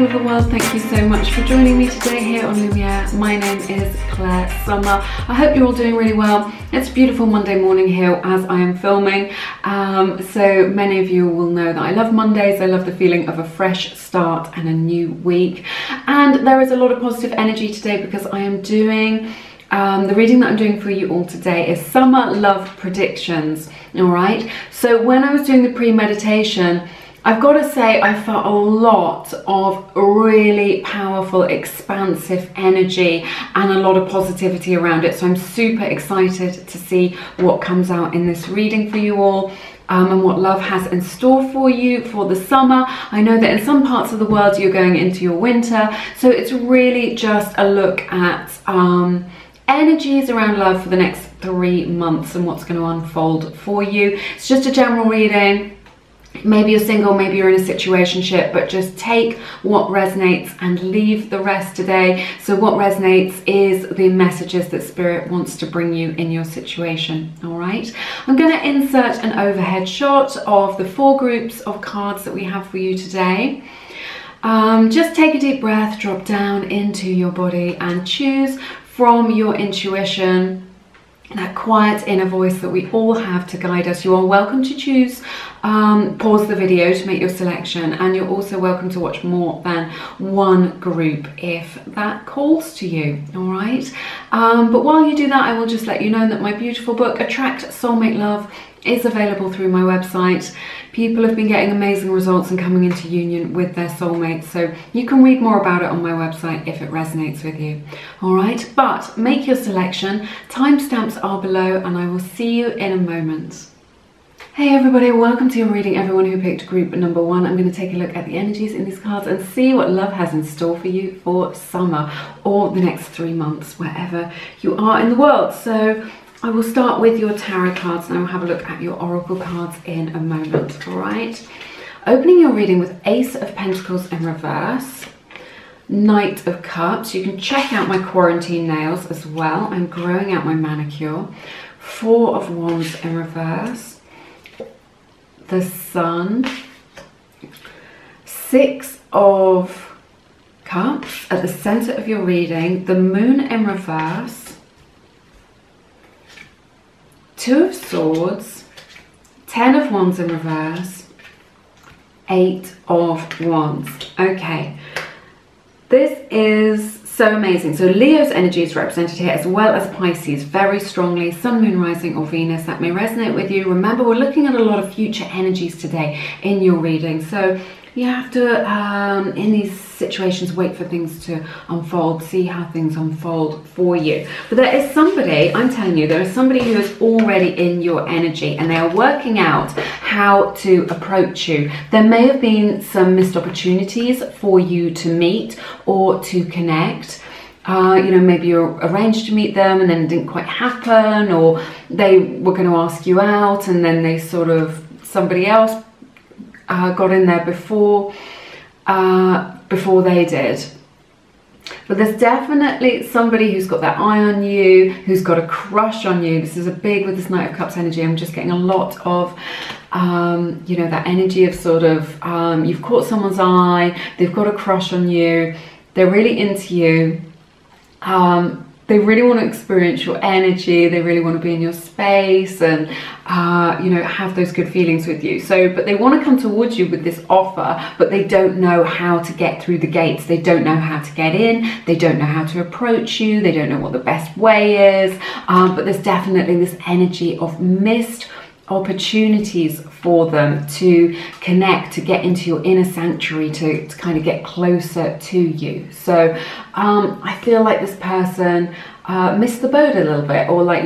people of the world, thank you so much for joining me today here on Lumiere. My name is Claire Summer. I hope you're all doing really well. It's a beautiful Monday morning here as I am filming. So many of you will know that I love Mondays. I love the feeling of a fresh start and a new week. And there is a lot of positive energy today because I am doing the reading that I'm doing for you all today is Summer Love Predictions. All right. So when I was doing the pre-meditation, I've got to say I felt a lot of really powerful, expansive energy and a lot of positivity around it. So I'm super excited to see what comes out in this reading for you all. And what love has in store for you for the summer. I know that in some parts of the world you're going into your winter, so it's really just a look at energies around love for the next 3 months and what's going to unfold for you. It's just a general reading. Maybe you're single, maybe you're in a situationship, but just take what resonates and leave the rest today. So what resonates is the messages that Spirit wants to bring you in your situation, all right? I'm going to insert an overhead shot of the 4 groups of cards that we have for you today. Just take a deep breath, drop down into your body and choose from your intuition, that quiet inner voice that we all have to guide us. You are welcome to choose, pause the video to make your selection, and you're also welcome to watch more than one group if that calls to you, all right? But while you do that, I will just let you know that my beautiful book, Attract Soulmate Love, is available through my website. People have been getting amazing results and coming into union with their soulmates, so you can read more about it on my website if it resonates with you. All right, but make your selection. Timestamps are below and I will see you in a moment. Hey everybody, welcome to your reading. Everyone who picked group number 1, I'm going to take a look at the energies in these cards and see what love has in store for you for summer or the next 3 months, wherever you are in the world. So I will start with your tarot cards and I will have a look at your oracle cards in a moment, all right? Opening your reading with Ace of Pentacles in reverse, Knight of Cups. You can check out my quarantine nails as well. I'm growing out my manicure. 4 of Wands in reverse, the Sun, 6 of Cups at the center of your reading, the Moon in reverse, 2 of Swords, 10 of Wands in reverse, 8 of Wands. Okay, this is so amazing. So Leo's energy is represented here as well as Pisces very strongly. Sun, Moon, Rising or Venus, that may resonate with you. Remember, we're looking at a lot of future energies today in your reading. So you have to, in these situations, wait for things to unfold, see how things unfold for you. But there is somebody, I'm telling you, there is somebody who is already in your energy and they are working out how to approach you. There may have been some missed opportunities for you to meet or to connect. You know, maybe you arranged to meet them and then it didn't quite happen, or they were going to ask you out and then they sort of, somebody else got in there before they did. But there's definitely somebody who's got their eye on you, who's got a crush on you. This is a big, with this Knight of Cups energy, I'm just getting a lot of you know, that energy of sort of you've caught someone's eye, they've got a crush on you, they're really into you, they really want to experience your energy, they really want to be in your space and you know, have those good feelings with you. So, but they want to come towards you with this offer, but they don't know how to get through the gates. They don't know how to get in, they don't know how to approach you, they don't know what the best way is, but there's definitely this energy of missed opportunities for them to connect, to get into your inner sanctuary, to kind of get closer to you. So I feel like this person missed the boat a little bit, or like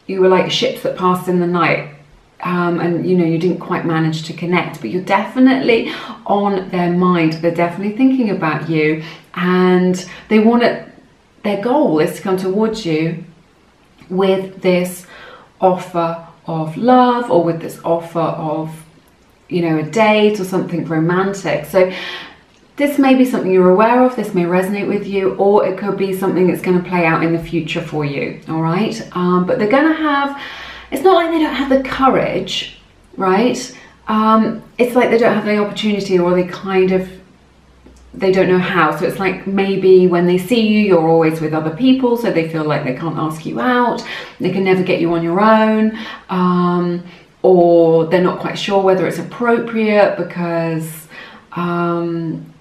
you were like ships that passed in the night, and you know, you didn't quite manage to connect, but you're definitely on their mind. They're definitely thinking about you and they want it, their goal is to come towards you with this offer of love, or with this offer of, you know, a date or something romantic. So this may be something you're aware of, this may resonate with you, or it could be something that's going to play out in the future for you, all right? But they're going to have, it's not like they don't have the courage, right? It's like they don't have the opportunity, or they kind of they don't know how. So it's like maybe when they see you, you're always with other people, so they feel like they can't ask you out, they can never get you on your own, or they're not quite sure whether it's appropriate because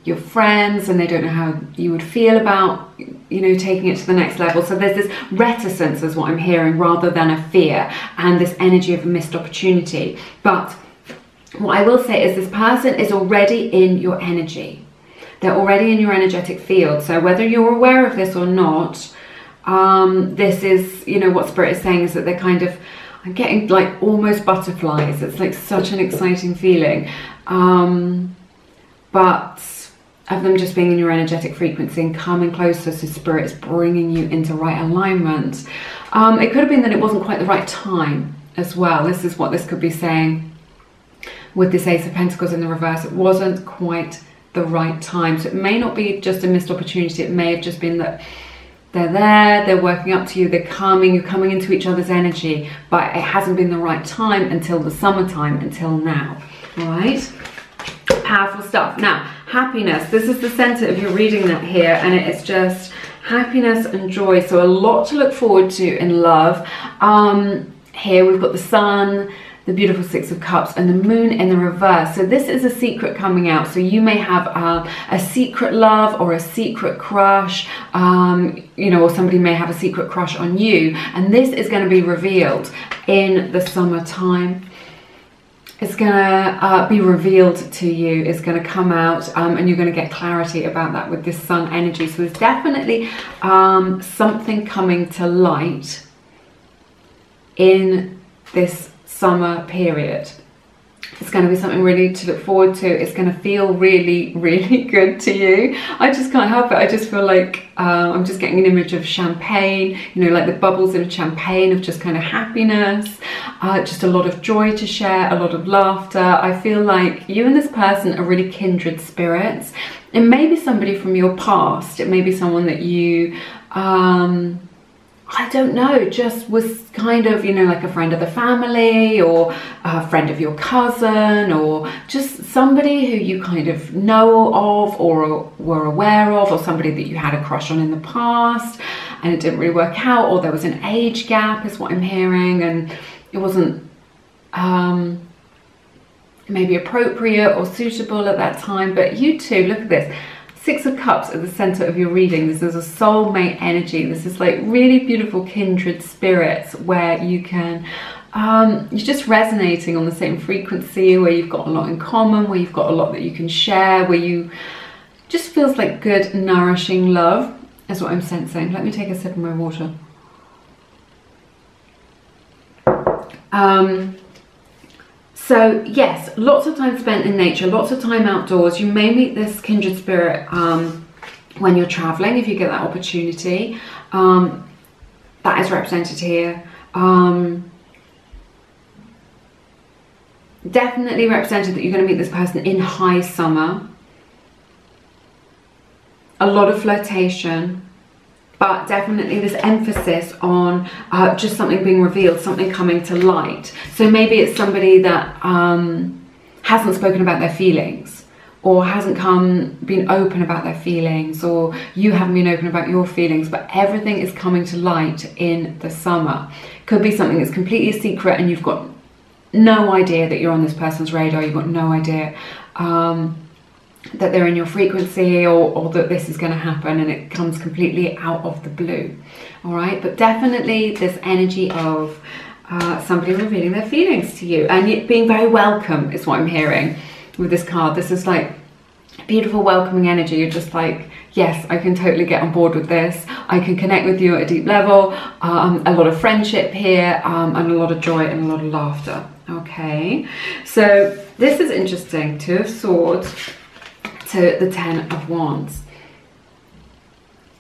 you're friends and they don't know how you would feel about, you know, taking it to the next level. So there's this reticence is what I'm hearing, rather than a fear and this energy of a missed opportunity. But what I will say is this person is already in your energy. They're already in your energetic field. So whether you're aware of this or not, this is, you know, what Spirit is saying is that they're kind of, I'm getting like almost butterflies. It's like such an exciting feeling. But of them just being in your energetic frequency and coming closer, so Spirit is bringing you into right alignment. It could have been that it wasn't quite the right time as well. This is what this could be saying with this Ace of Pentacles in the reverse. It wasn't quite the right time. So it may not be just a missed opportunity. It may have just been that they're there, they're working up to you, they're coming, you're coming into each other's energy, but it hasn't been the right time until the summertime, until now. All right? Powerful stuff. Now, happiness. This is the center of your reading that here, and it is just happiness and joy. So a lot to look forward to in love. Here we've got the sun, the beautiful Six of Cups, and the moon in the reverse. So this is a secret coming out. So you may have a secret love or a secret crush, you know, or somebody may have a secret crush on you, and this is going to be revealed in the summertime. It's going to be revealed to you, it's going to come out, and you're going to get clarity about that with this sun energy. So there's definitely something coming to light in this summer period. It's going to be something really to look forward to. It's going to feel really, really good to you. I just can't help it. I just feel like I'm just getting an image of champagne, you know, like the bubbles in champagne of just kind of happiness, just a lot of joy to share, a lot of laughter. I feel like you and this person are really kindred spirits. It may be somebody from your past. It may be someone that you I don't know, just was kind of, you know, like a friend of the family, or a friend of your cousin, or just somebody who you kind of know of or were aware of, or somebody that you had a crush on in the past and it didn't really work out, or there was an age gap is what I'm hearing, and it wasn't maybe appropriate or suitable at that time. But you two, look at this. Six of Cups at the center of your reading. This is a soulmate energy. This is like really beautiful kindred spirits where you can, you're just resonating on the same frequency, where you've got a lot in common, where you've got a lot that you can share, where you just feels like good, nourishing love is what I'm sensing. Let me take a sip of my water. So yes, lots of time spent in nature, lots of time outdoors. You may meet this kindred spirit when you're traveling, if you get that opportunity. That is represented here. Definitely represented that you're going to meet this person in high summer. A lot of flirtation, but definitely this emphasis on just something being revealed, something coming to light. So maybe it's somebody that hasn't spoken about their feelings, or hasn't been open about their feelings, or you haven't been open about your feelings, but everything is coming to light in the summer. Could be something that's completely secret and you've got no idea that you're on this person's radar, you've got no idea that they're in your frequency, or that this is going to happen, and it comes completely out of the blue. All right, but definitely this energy of somebody revealing their feelings to you, and it being very welcome is what I'm hearing with this card. This is like beautiful welcoming energy. You're just like, yes, I can totally get on board with this. I can connect with you at a deep level. A lot of friendship here, and a lot of joy and a lot of laughter. Okay, so this is interesting. Two of Swords to the Ten of Wands.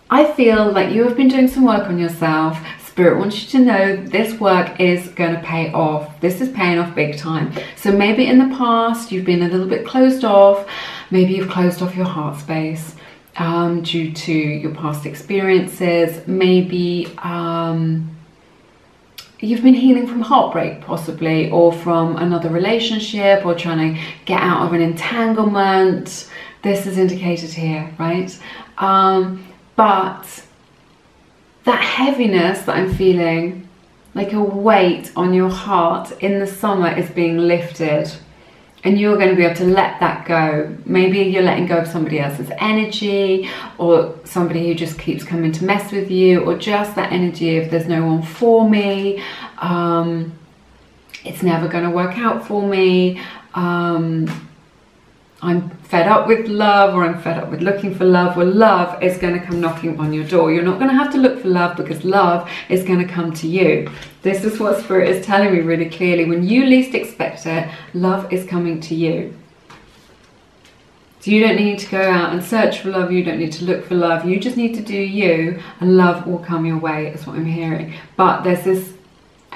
I feel like you have been doing some work on yourself. Spirit wants you to know this work is going to pay off. This is paying off big time. So maybe in the past you've been a little bit closed off. Maybe you've closed off your heart space due to your past experiences. Maybe you've been healing from heartbreak possibly, or from another relationship, or trying to get out of an entanglement. This is indicated here, right? But that heaviness that I'm feeling, like a weight on your heart in the summer, is being lifted. And you're going to be able to let that go. Maybe you're letting go of somebody else's energy, or somebody who just keeps coming to mess with you, or just that energy of there's no one for me, it's never going to work out for me, I'm fed up with love, or I'm fed up with looking for love. Well, love is going to come knocking on your door. You're not going to have to look for love, because love is going to come to you. This is what Spirit is telling me really clearly. When you least expect it, love is coming to you. So you don't need to go out and search for love. You don't need to look for love. You just need to do you, and love will come your way, is what I'm hearing. But there's this,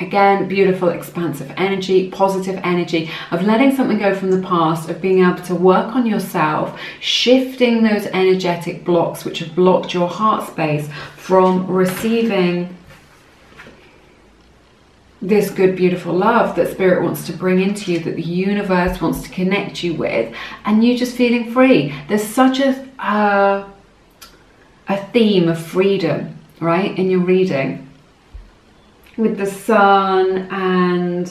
again, beautiful expansive energy, positive energy of letting something go from the past, of being able to work on yourself, shifting those energetic blocks which have blocked your heart space from receiving this good, beautiful love that Spirit wants to bring into you, that the universe wants to connect you with, and you just feeling free. There's such a theme of freedom, right, in your reading, with the sun and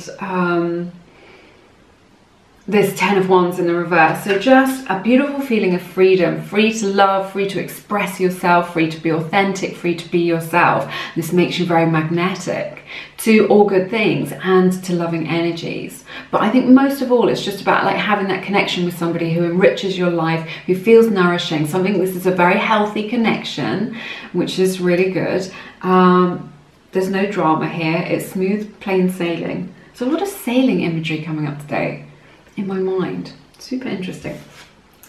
this 10 of Wands in the reverse. So just a beautiful feeling of freedom, free to love, free to express yourself, free to be authentic, free to be yourself. This makes you very magnetic to all good things and to loving energies. But I think most of all, it's just about like having that connection with somebody who enriches your life, who feels nourishing. This is a very healthy connection, which is really good. There's no drama here. It's smooth, plain sailing. So a lot of sailing imagery coming up today in my mind. Super interesting.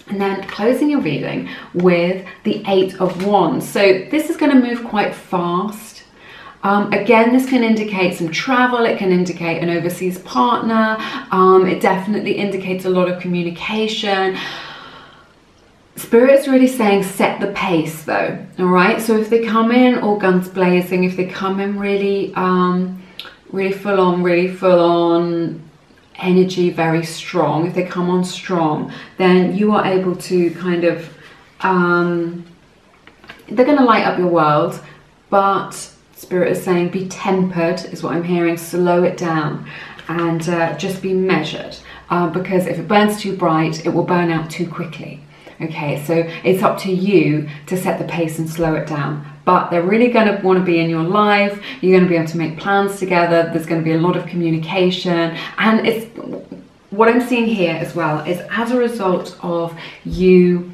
And then closing your reading with the 8 of Wands. So this is going to move quite fast. Again, this can indicate some travel. It can indicate an overseas partner. It definitely indicates a lot of communication. Spirit is really saying set the pace though, all right? So if they come in all guns blazing, if they come in really, really full on energy, very strong, if they come on strong, then you are able to kind of, they're going to light up your world, but Spirit is saying be tempered, is what I'm hearing. Slow it down and just be measured, because if it burns too bright, it will burn out too quickly. Okay, so it's up to you to set the pace and slow it down. But they're really going to want to be in your life. You're going to be able to make plans together. There's going to be a lot of communication. And it's what I'm seeing here as well is as a result of you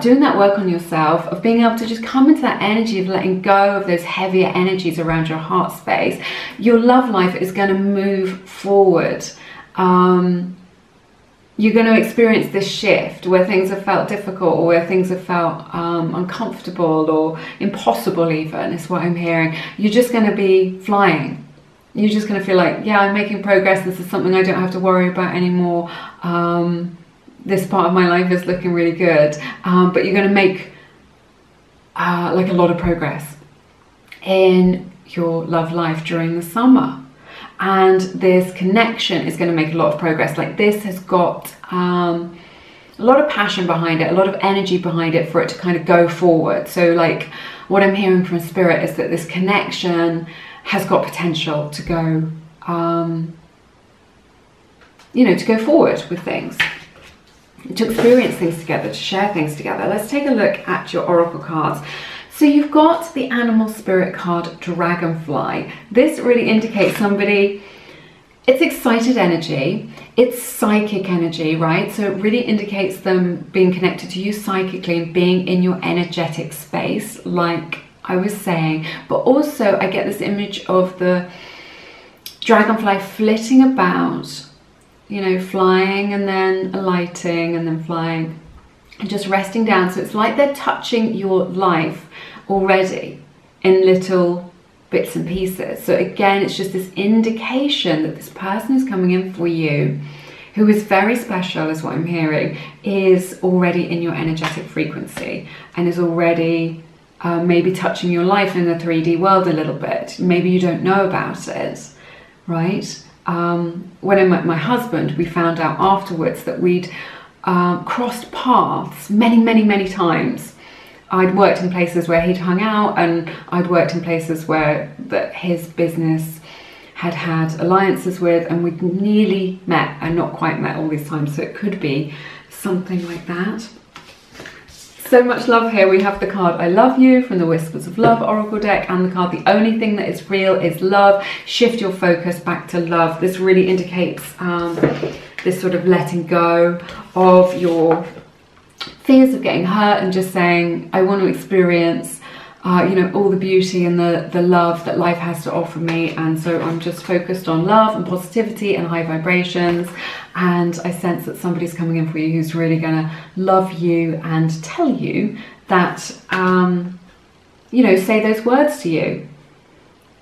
doing that work on yourself, of being able to just come into that energy of letting go of those heavier energies around your heart space, your love life is going to move forward. You're going to experience this shift where things have felt difficult, or where things have felt uncomfortable or impossible even, is what I'm hearing. You're just going to be flying. You're just going to feel like, yeah, I'm making progress. This is something I don't have to worry about anymore. This part of my life is looking really good. But you're going to make like a lot of progress in your love life during the summer. And this connection is going to make a lot of progress. Like this has got a lot of passion behind it, a lot of energy behind it for it to kind of go forward. So like what I'm hearing from Spirit is that this connection has got potential to go, you know, to go forward with things, to experience things together, to share things together. Let's take a look at your oracle cards. So you've got the animal spirit card, Dragonfly. This really indicates somebody, it's excited energy, it's psychic energy, right? So it really indicates them being connected to you psychically and being in your energetic space, like I was saying. But also I get this image of the dragonfly flitting about, you know, flying and then alighting and then flying and just resting down. So it's like they're touching your life already in little bits and pieces. So again, it's just this indication that this person who's coming in for you, who is very special, is what I'm hearing, is already in your energetic frequency and is already maybe touching your life in the 3D world a little bit. Maybe you don't know about it, right? When I met my husband, we found out afterwards that we'd crossed paths many times. I'd worked in places where he'd hung out, and I'd worked in places where his business had alliances with, and we'd nearly met and not quite met all these times. So it could be something like that. So much love here. We have the card I Love You from the Whispers of Love Oracle deck, and the card The Only Thing That Is Real Is Love. Shift your focus back to love. This really indicates this sort of letting go of your fears of getting hurt and just saying, I want to experience you know, all the beauty and the love that life has to offer me, and so I'm just focused on love and positivity and high vibrations. And I sense that somebody's coming in for you who's really gonna love you and tell you that you know, say those words to you.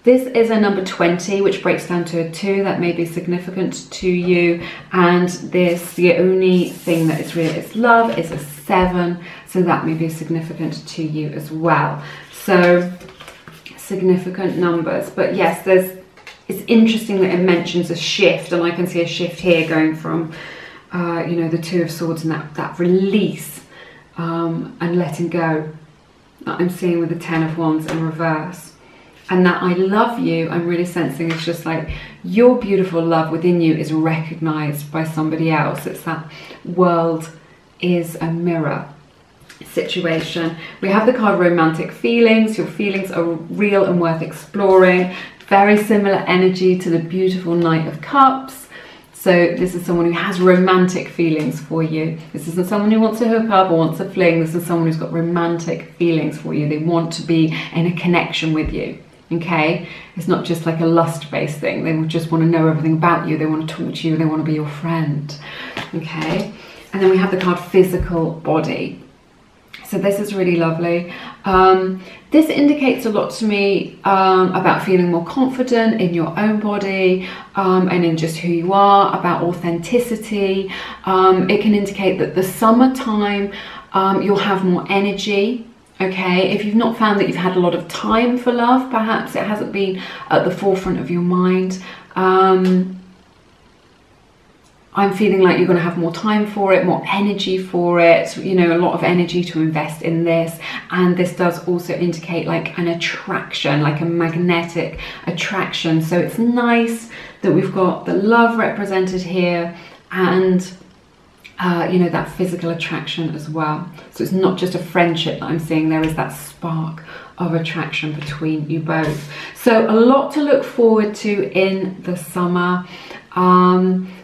This is a number 20, which breaks down to a 2. That may be significant to you. And this, The Only Thing That Is Real Is Love, is a 7. So that may be significant to you as well. So significant numbers. But yes, it's interesting that it mentions a shift. And I can see a shift here going from, you know, the 2 of Swords and that release and letting go that I'm seeing with the 10 of Wands in reverse. And that I love you, I'm really sensing it's just like your beautiful love within you is recognized by somebody else. It's that world is a mirror situation. We have the card Romantic Feelings. Your feelings are real and worth exploring. Very similar energy to the beautiful Knight of Cups. So this is someone who has romantic feelings for you. This isn't someone who wants to hook up or wants to fling. This is someone who's got romantic feelings for you. They want to be in a connection with you. Okay, it's not just like a lust-based thing. They just want to know everything about you. They want to talk to you. They want to be your friend. Okay, and then we have the card Physical Body. So this is really lovely. This indicates a lot to me about feeling more confident in your own body and in just who you are, about authenticity. It can indicate that the summertime you'll have more energy. Okay, if you've not found that you've had a lot of time for love, perhaps it hasn't been at the forefront of your mind. I'm feeling like you're going to have more time for it, more energy for it, you know, a lot of energy to invest in this. And this does also indicate like an attraction, like a magnetic attraction. So it's nice that we've got the love represented here and you know, that physical attraction as well. So it's not just a friendship that I'm seeing, there is that spark of attraction between you both. So a lot to look forward to in the summer.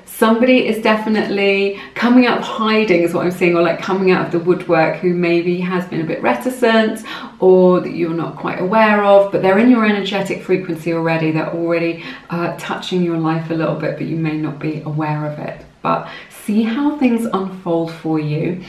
Somebody is definitely coming out of hiding is what I'm seeing, or like coming out of the woodwork, who maybe has been a bit reticent or that you're not quite aware of, but they're in your energetic frequency already. They're already touching your life a little bit, but you may not be aware of it. But see how things unfold for you.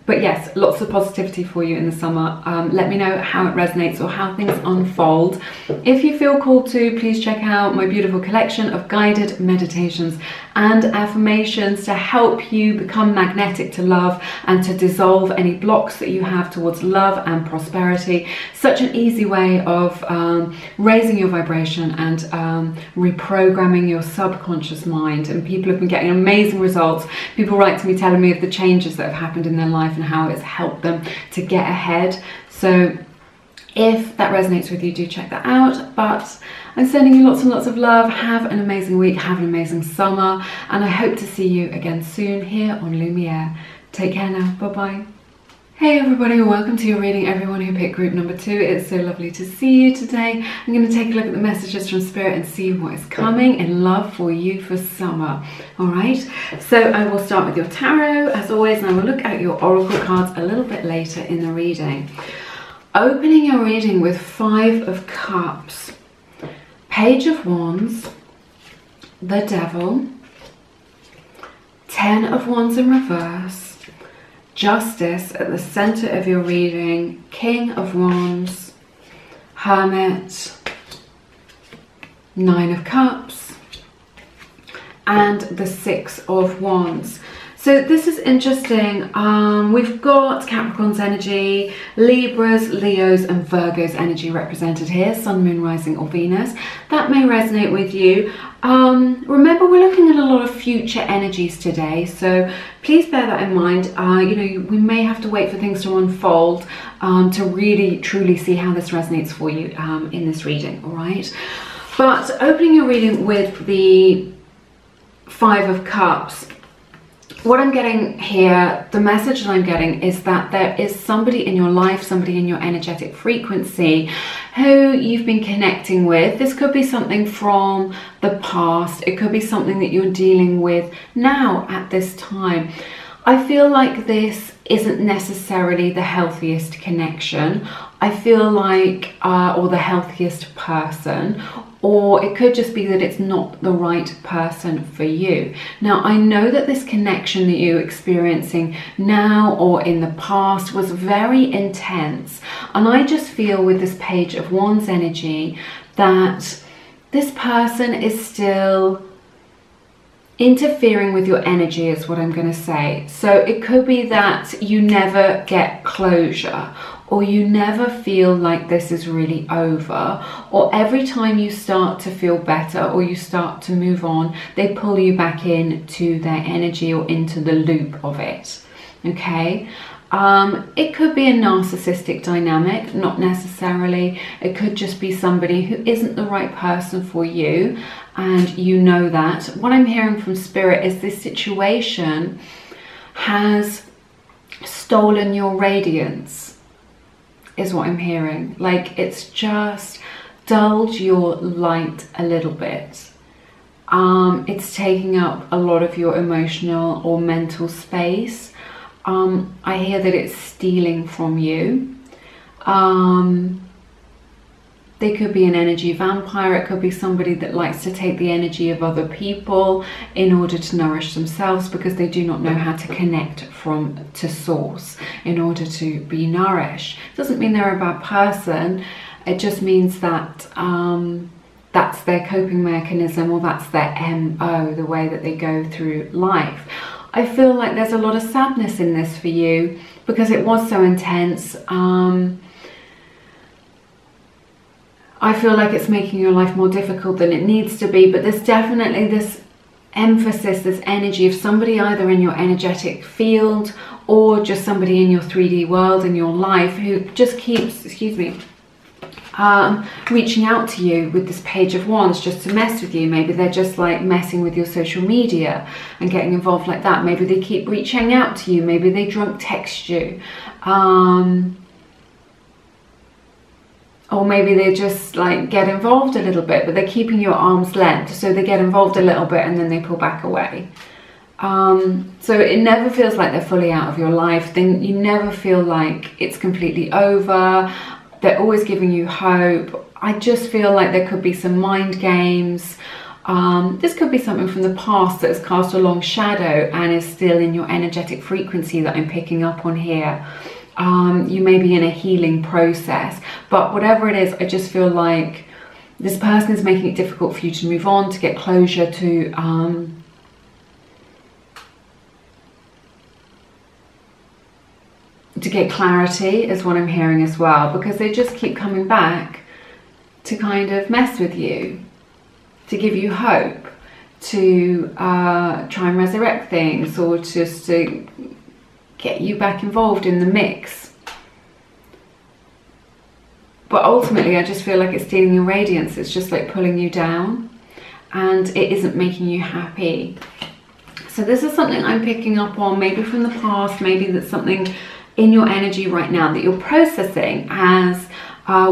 But yes, lots of positivity for you in the summer. Let me know how it resonates or how things unfold. If you feel called to, please check out my beautiful collection of guided meditations and affirmations to help you become magnetic to love and to dissolve any blocks that you have towards love and prosperity. Such an easy way of raising your vibration and reprogramming your subconscious mind. And people have been getting amazing results. People write to me telling me of the changes that have happened in their life and how it's helped them to get ahead. So if that resonates with you, do check that out. But I'm sending you lots and lots of love. Have an amazing week, have an amazing summer, and I hope to see you again soon here on Lumiere. Take care now, bye-bye. Hey everybody, welcome to your reading, everyone who picked group number 2. It's so lovely to see you today. I'm going to take a look at the messages from Spirit and see what is coming in love for you for summer. Alright, so I will start with your tarot as always, and I will look at your oracle cards a little bit later in the reading. Opening your reading with 5 of Cups, Page of Wands, the Devil, 10 of Wands in reverse, Justice at the center of your reading, King of Wands, Hermit, 9 of Cups, and the 6 of Wands. So this is interesting. We've got Capricorn's energy, Libras, Leos and Virgo's energy represented here, Sun, Moon, Rising or Venus. That may resonate with you. Remember, we're looking at a lot of future energies today, so please bear that in mind. You know, we may have to wait for things to unfold to really truly see how this resonates for you in this reading, all right? But opening your reading with the Five of Cups, what I'm getting here, the message that I'm getting is that there is somebody in your life, somebody in your energetic frequency who you've been connecting with. This could be something from the past. It could be something that you're dealing with now at this time. I feel like this isn't necessarily the healthiest connection. I feel like, or the healthiest person, or it could just be that it's not the right person for you. Now, I know that this connection that you're experiencing now or in the past was very intense. And I just feel with this Page of Wands energy that this person is still interfering with your energy, is what I'm going to say. So it could be that you never get closure, or you never feel like this is really over, or every time you start to feel better or you start to move on, they pull you back into their energy or into the loop of it. Okay? It could be a narcissistic dynamic, not necessarily. It could just be somebody who isn't the right person for you, and you know that. What I'm hearing from Spirit is this situation has stolen your radiance, is what I'm hearing. Like, it's just dulled your light a little bit. It's taking up a lot of your emotional or mental space. I hear that it's stealing from you. They could be an energy vampire. It could be somebody that likes to take the energy of other people in order to nourish themselves, because they do not know how to connect to source in order to be nourished. Doesn't mean they're a bad person. It just means that that's their coping mechanism, or that's their MO, the way that they go through life. I feel like there's a lot of sadness in this for you because it was so intense. I feel like it's making your life more difficult than it needs to be, but there's definitely this emphasis, this energy of somebody either in your energetic field or just somebody in your 3D world, in your life, who just keeps, reaching out to you with this Page of Wands just to mess with you. Maybe they're just like messing with your social media and getting involved like that. Maybe they keep reaching out to you. Maybe they drunk text you. Or maybe they just like get involved a little bit, but they're keeping you at arm's length. So they get involved a little bit and then they pull back away. So it never feels like they're fully out of your life. Then you never feel like it's completely over. They're always giving you hope. I just feel like there could be some mind games. This could be something from the past that has cast a long shadow and is still in your energetic frequency that I'm picking up on here. You may be in a healing process, but whatever it is, I just feel like this person is making it difficult for you to move on, to get closure, to get clarity, is what I'm hearing as well, because they just keep coming back to kind of mess with you, to give you hope, to try and resurrect things, or just to get you back involved in the mix. But ultimately, I just feel like it's stealing your radiance. It's just like pulling you down, and it isn't making you happy. So this is something I'm picking up on, maybe from the past, maybe that's something in your energy right now that you're processing as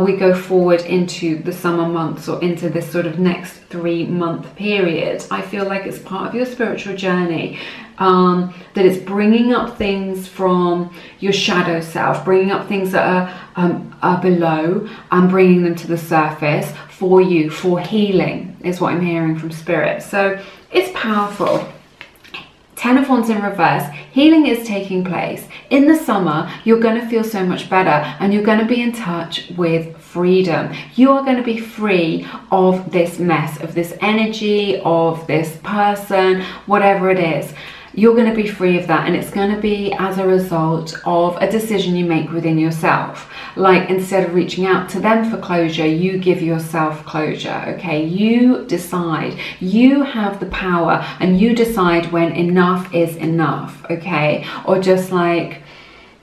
we go forward into the summer months, or into this sort of next 3-month period. I feel like it's part of your spiritual journey, that it's bringing up things from your shadow self, bringing up things that are below and bringing them to the surface for you, for healing, is what I'm hearing from Spirit. So it's powerful. 10 of Wands in reverse. Healing is taking place. In the summer, you're going to feel so much better, and you're going to be in touch with freedom. You are going to be free of this mess, of this energy, of this person, whatever it is. you're going to be free of that, and it's going to be as a result of a decision you make within yourself. Like, instead of reaching out to them for closure, you give yourself closure. Okay, you decide, you have the power, and you decide when enough is enough. Okay, or just like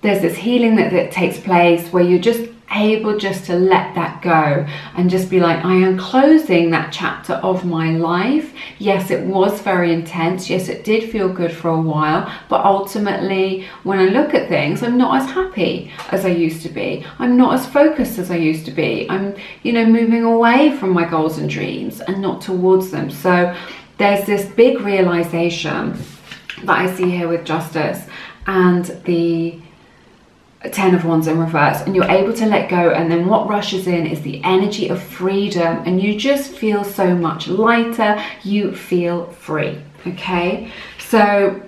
there's this healing that takes place where you're just able just to let that go and just be like, I am closing that chapter of my life. Yes, it was very intense. Yes, it did feel good for a while, but ultimately when I look at things, I'm not as happy as I used to be. I'm not as focused as I used to be. I'm, you know, moving away from my goals and dreams and not towards them. So there's this big realization that I see here with Justice and the 10 of Wands in reverse, and you're able to let go, and then what rushes in is the energy of freedom, and you just feel so much lighter. You feel free. Okay, so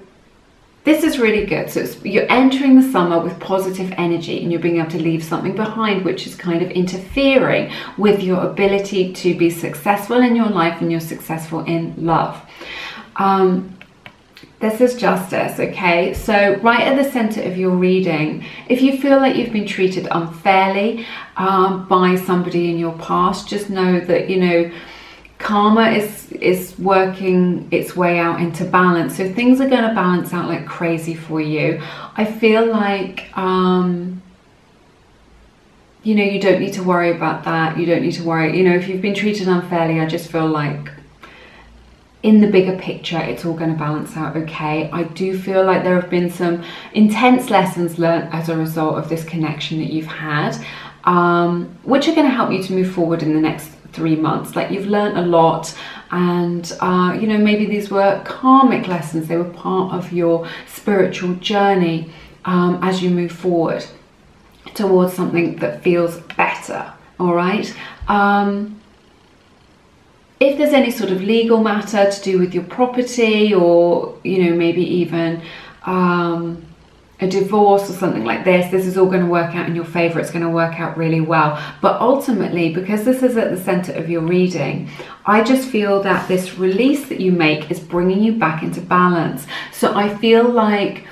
this is really good. So you're entering the summer with positive energy, and you're being able to leave something behind which is kind of interfering with your ability to be successful in your life, and you're successful in love. This is Justice, okay? So right at the center of your reading, if you feel like you've been treated unfairly by somebody in your past, just know that, you know, karma is working its way out into balance. So things are going to balance out like crazy for you. I feel like, you know, you don't need to worry about that. You don't need to worry, you know, if you've been treated unfairly, I just feel like in the bigger picture, it's all going to balance out okay. I do feel like there have been some intense lessons learned as a result of this connection that you've had, which are going to help you to move forward in the next 3 months. Like, you've learned a lot, and you know, maybe these were karmic lessons. They were part of your spiritual journey as you move forward towards something that feels better. All right. If there's any sort of legal matter to do with your property, or, you know, maybe even a divorce or something like this is all going to work out in your favor. It's going to work out really well. But ultimately, because this is at the center of your reading, I just feel that this release that you make is bringing you back into balance. So I feel like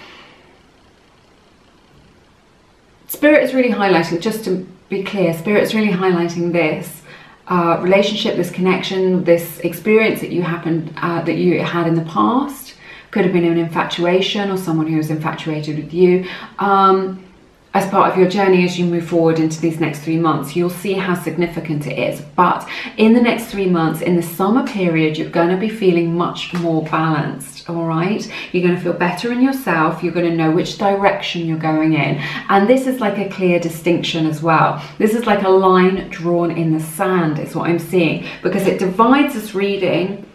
Spirit is really highlighting, just to be clear, Spirit is really highlighting this relationship, this connection, this experience that you had in the past. Could have been an infatuation, or someone who was infatuated with you. As part of your journey, as you move forward into these next 3 months, you'll see how significant it is. But in the next 3 months, in the summer period, you're going to be feeling much more balanced. All right, you're going to feel better in yourself. You're going to know which direction you're going in, and this is like a clear distinction as well. This is like a line drawn in the sand, is what I'm seeing, because it divides this reading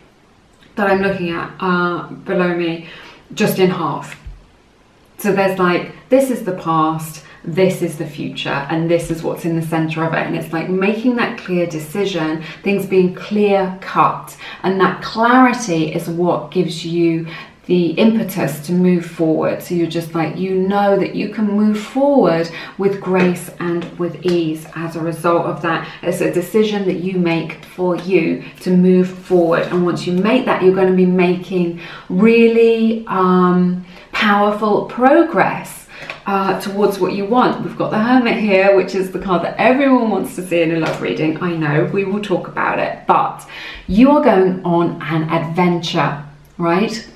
that I'm looking at below me just in half. So there's like, this is the past, this is the future, and this is what's in the center of it. And it's like making that clear decision, things being clear cut, and that clarity is what gives you the impetus to move forward. So you're just like, you know that you can move forward with grace and with ease as a result of that. It's a decision that you make for you to move forward, and once you make that, you're going to be making really powerful progress towards what you want. We've got the Hermit here, which is the card that everyone wants to see in a love reading. I know, we will talk about it, but you are going on an adventure, right?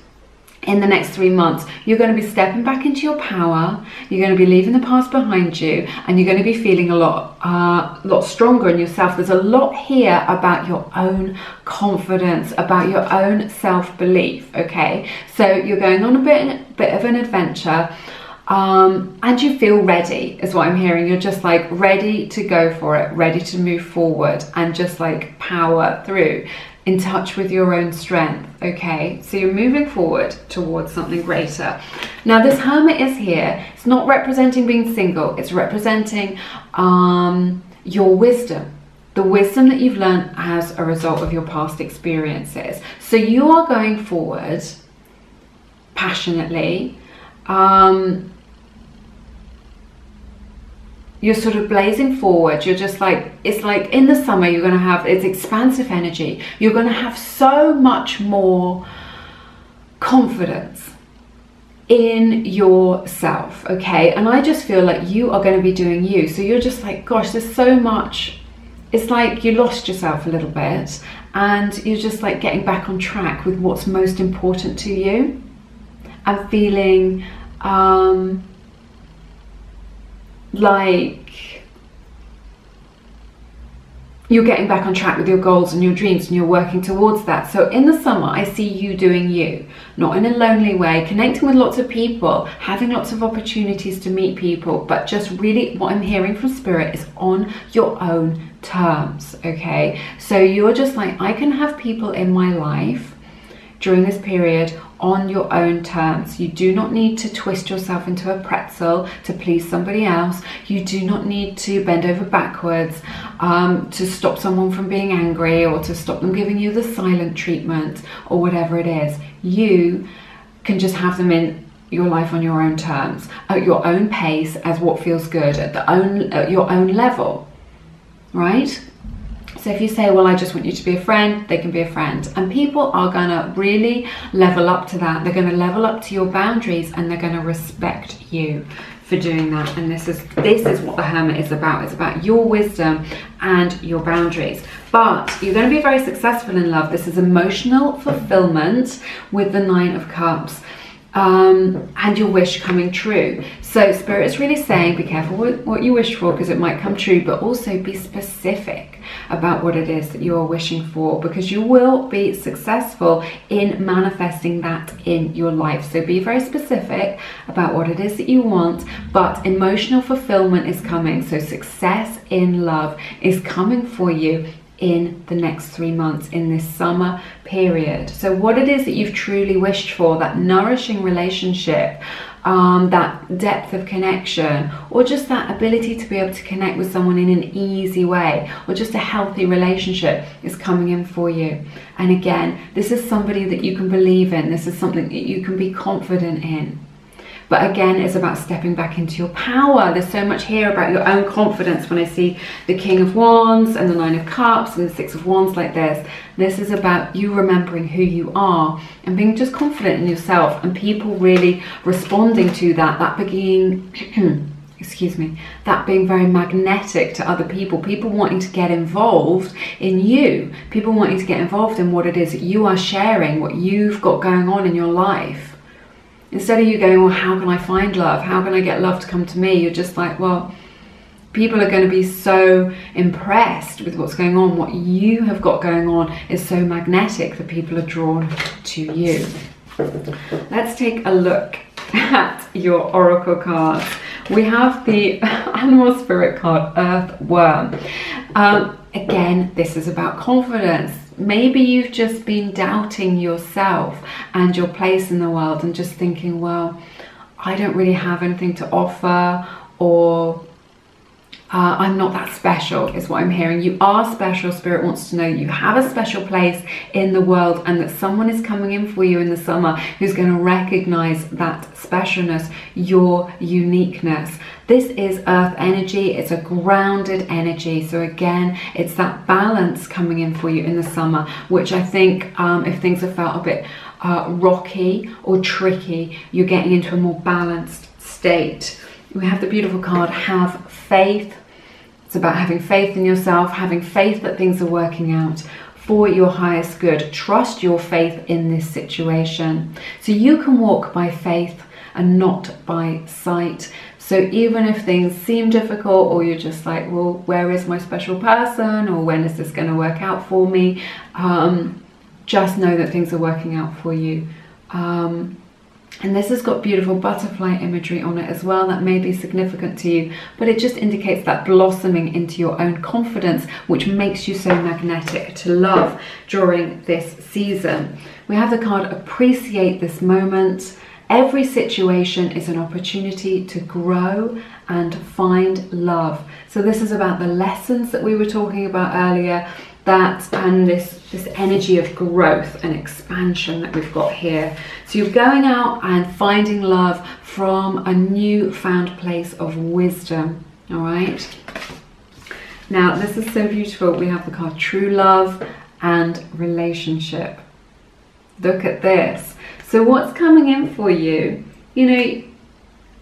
In the next 3 months, you're going to be stepping back into your power. You're going to be leaving the past behind you, and you're going to be feeling a lot stronger in yourself. There's a lot here about your own confidence, about your own self-belief. Okay, so you're going on a bit of an adventure, and you feel ready, is what I'm hearing. You're just like ready to go for it, ready to move forward, and just like power through, in touch with your own strength. Okay, so you're moving forward towards something greater. Now this Hermit is here. It's not representing being single. It's representing your wisdom, the wisdom that you've learned as a result of your past experiences. So you are going forward passionately. You're sort of blazing forward. You're just like, it's like in the summer, you're going to have, it's expansive energy. You're going to have so much more confidence. in yourself, okay? And I just feel like you are going to be doing you. So you're just like, gosh, there's so much. It's like you lost yourself a little bit and you're just like getting back on track with what's most important to you and feeling like you're getting back on track with your goals and your dreams and you're working towards that. So in the summer, I see you doing you, not in a lonely way, connecting with lots of people, having lots of opportunities to meet people, but just really what I'm hearing from Spirit is on your own terms, okay? So you're just like, I can have people in my life during this period on your own terms. You do not need to twist yourself into a pretzel to please somebody else. You do not need to bend over backwards to stop someone from being angry or to stop them giving you the silent treatment or whatever it is. You can just have them in your life on your own terms, at your own pace, as what feels good, at your own level, right? So if you say, well, I just want you to be a friend, they can be a friend. And people are going to really level up to that. They're going to level up to your boundaries and they're going to respect you for doing that. And this is what the Hermit is about. It's about your wisdom and your boundaries. But you're going to be very successful in love. This is emotional fulfillment with the 9 of Cups. And your wish coming true. So Spirit is really saying, be careful what you wish for, because it might come true, but also be specific about what it is that you are wishing for, because you will be successful in manifesting that in your life. So be very specific about what it is that you want, but emotional fulfillment is coming. So success in love is coming for you in the next 3 months, in this summer period. So what it is that you've truly wished for, that nourishing relationship, that depth of connection, or just that ability to be able to connect with someone in an easy way, or just a healthy relationship, is coming in for you. And again, this is somebody that you can believe in. This is something that you can be confident in. But again, it's about stepping back into your power. There's so much here about your own confidence when I see the King of Wands and the 9 of Cups and the 6 of Wands like this. This is about you remembering who you are and being just confident in yourself, and people really responding to that, that being, excuse me, that being very magnetic to other people, people wanting to get involved in you, people wanting to get involved in what it is that you are sharing, what you've got going on in your life. Instead of you going, well, how can I find love? How can I get love to come to me? You're just like, well, people are going to be so impressed with what's going on. What you have got going on is so magnetic that people are drawn to you. Let's take a look at your oracle cards. We have the Animal Spirit card, Earthworm. Again, this is about confidence. Maybe you've just been doubting yourself and your place in the world and just thinking, well, I don't really have anything to offer, or I'm not that special, is what I'm hearing. You are special. Spirit wants to know you have a special place in the world, and that someone is coming in for you in the summer who's going to recognize that specialness, your uniqueness. This is earth energy. It's a grounded energy. So again, it's that balance coming in for you in the summer, which I think if things have felt a bit rocky or tricky, you're getting into a more balanced state. We have the beautiful card, Have Faith. It's about having faith in yourself, having faith that things are working out for your highest good. Trust your faith in this situation. So you can walk by faith and not by sight. So even if things seem difficult, or you're just like, well, where is my special person? Or when is this going to work out for me? Just know that things are working out for you. And this has got beautiful butterfly imagery on it as well that may be significant to you, but it just indicates that blossoming into your own confidence, which makes you so magnetic to love during this season. We have the card Appreciate This Moment. Every situation is an opportunity to grow and find love. So this is about the lessons that we were talking about earlier, and this energy of growth and expansion that we've got here. So you're going out and finding love from a newfound place of wisdom. All right. Now this is so beautiful. We have the card True Love and Relationship. Look at this. So what's coming in for you you know,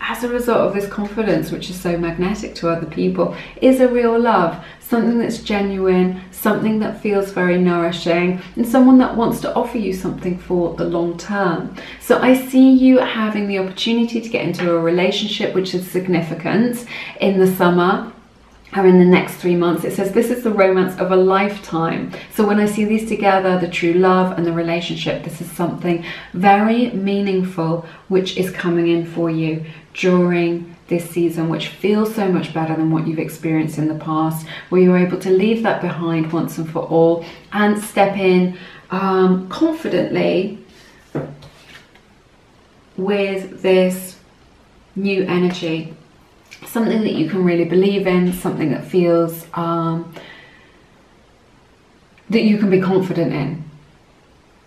as a result of this confidence, which is so magnetic to other people, is a real love, something that's genuine, something that feels very nourishing, and someone that wants to offer you something for the long term. So I see you having the opportunity to get into a relationship which is significant in the summer, or in the next 3 months. It says this is the romance of a lifetime. So when I see these together, the true love and the relationship, this is something very meaningful which is coming in for you during this season, which feels so much better than what you've experienced in the past, where you're able to leave that behind once and for all and step in confidently with this new energy. Something that you can really believe in, something that feels that you can be confident in.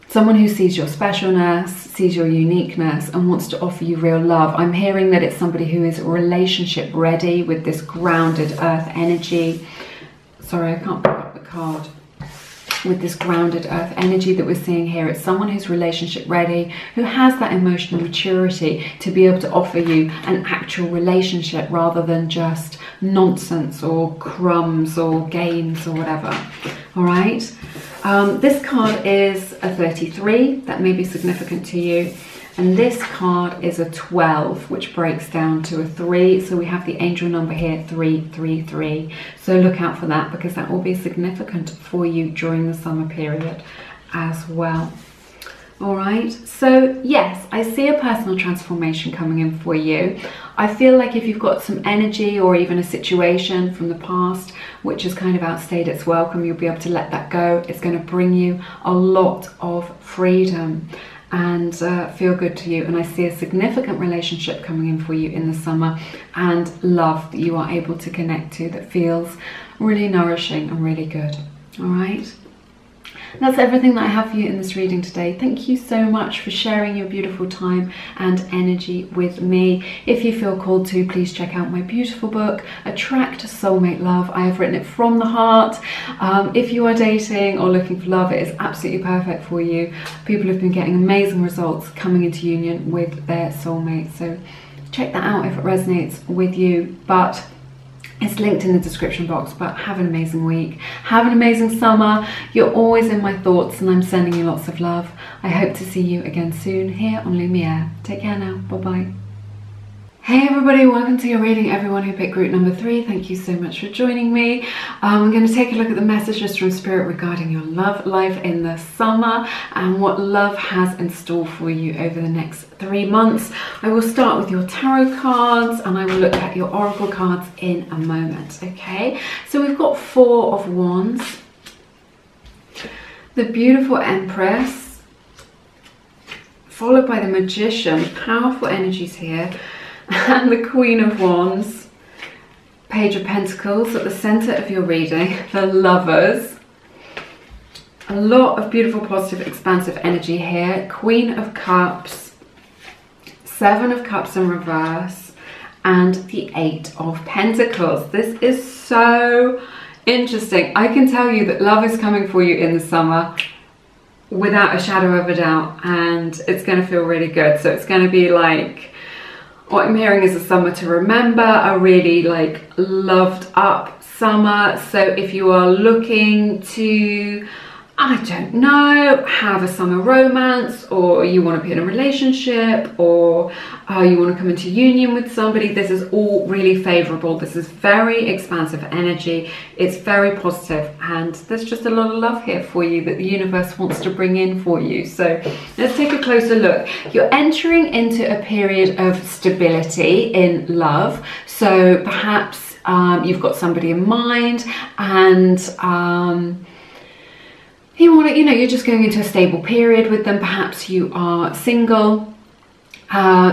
Someone who sees your specialness, sees your uniqueness, and wants to offer you real love. I'm hearing that it's somebody who is relationship ready with this grounded earth energy. Sorry, I can't pick up the card. With this grounded earth energy that we're seeing here, it's someone who's relationship ready, who has that emotional maturity to be able to offer you an actual relationship rather than just nonsense or crumbs or games or whatever. All right, this card is a 33. That may be significant to you. And this card is a 12, which breaks down to a 3. So we have the angel number here, 333. So look out for that, because that will be significant for you during the summer period as well. All right, so yes, I see a personal transformation coming in for you. I feel like if you've got some energy or even a situation from the past which has kind of outstayed its welcome, you'll be able to let that go. It's going to bring you a lot of freedom and feel good to you. And I see a significant relationship coming in for you in the summer, and love that you are able to connect to that feels really nourishing and really good. All right, that's everything that I have for you in this reading today. Thank you so much for sharing your beautiful time and energy with me. If you feel called to, please check out my beautiful book, Attract Soulmate Love. I have written it from the heart. If you are dating or looking for love, it is absolutely perfect for you. People have been getting amazing results coming into union with their soulmate. So check that out if it resonates with you. But it's linked in the description box. But have an amazing week. Have an amazing summer. You're always in my thoughts, and I'm sending you lots of love. I hope to see you again soon here on Lumiere. Take care now. Bye-bye. Hey everybody, welcome to your reading. Everyone who picked group number 3, thank you so much for joining me. I'm going to take a look at the messages from Spirit regarding your love life in the summer and what love has in store for you over the next 3 months. I will start with your tarot cards and I will look at your oracle cards in a moment. Okay, so we've got 4 of Wands, the beautiful Empress, followed by the Magician. Powerful energies here. And the Queen of Wands, Page of Pentacles at the center of your reading, the Lovers. A lot of beautiful, positive, expansive energy here. Queen of Cups, 7 of Cups in reverse, and the 8 of Pentacles. This is so interesting. I can tell you that love is coming for you in the summer without a shadow of a doubt, and it's going to feel really good. So it's going to be like, what I'm hearing is a summer to remember, a really like loved up summer. So if you are looking to, I don't know, have a summer romance, or you want to be in a relationship, or you want to come into union with somebody, this is all really favorable. This is very expansive energy. It's very positive, and there's just a lot of love here for you that the universe wants to bring in for you. So let's take a closer look. You're entering into a period of stability in love. So perhaps you've got somebody in mind, and you want to, you're just going into a stable period with them. Perhaps you are single.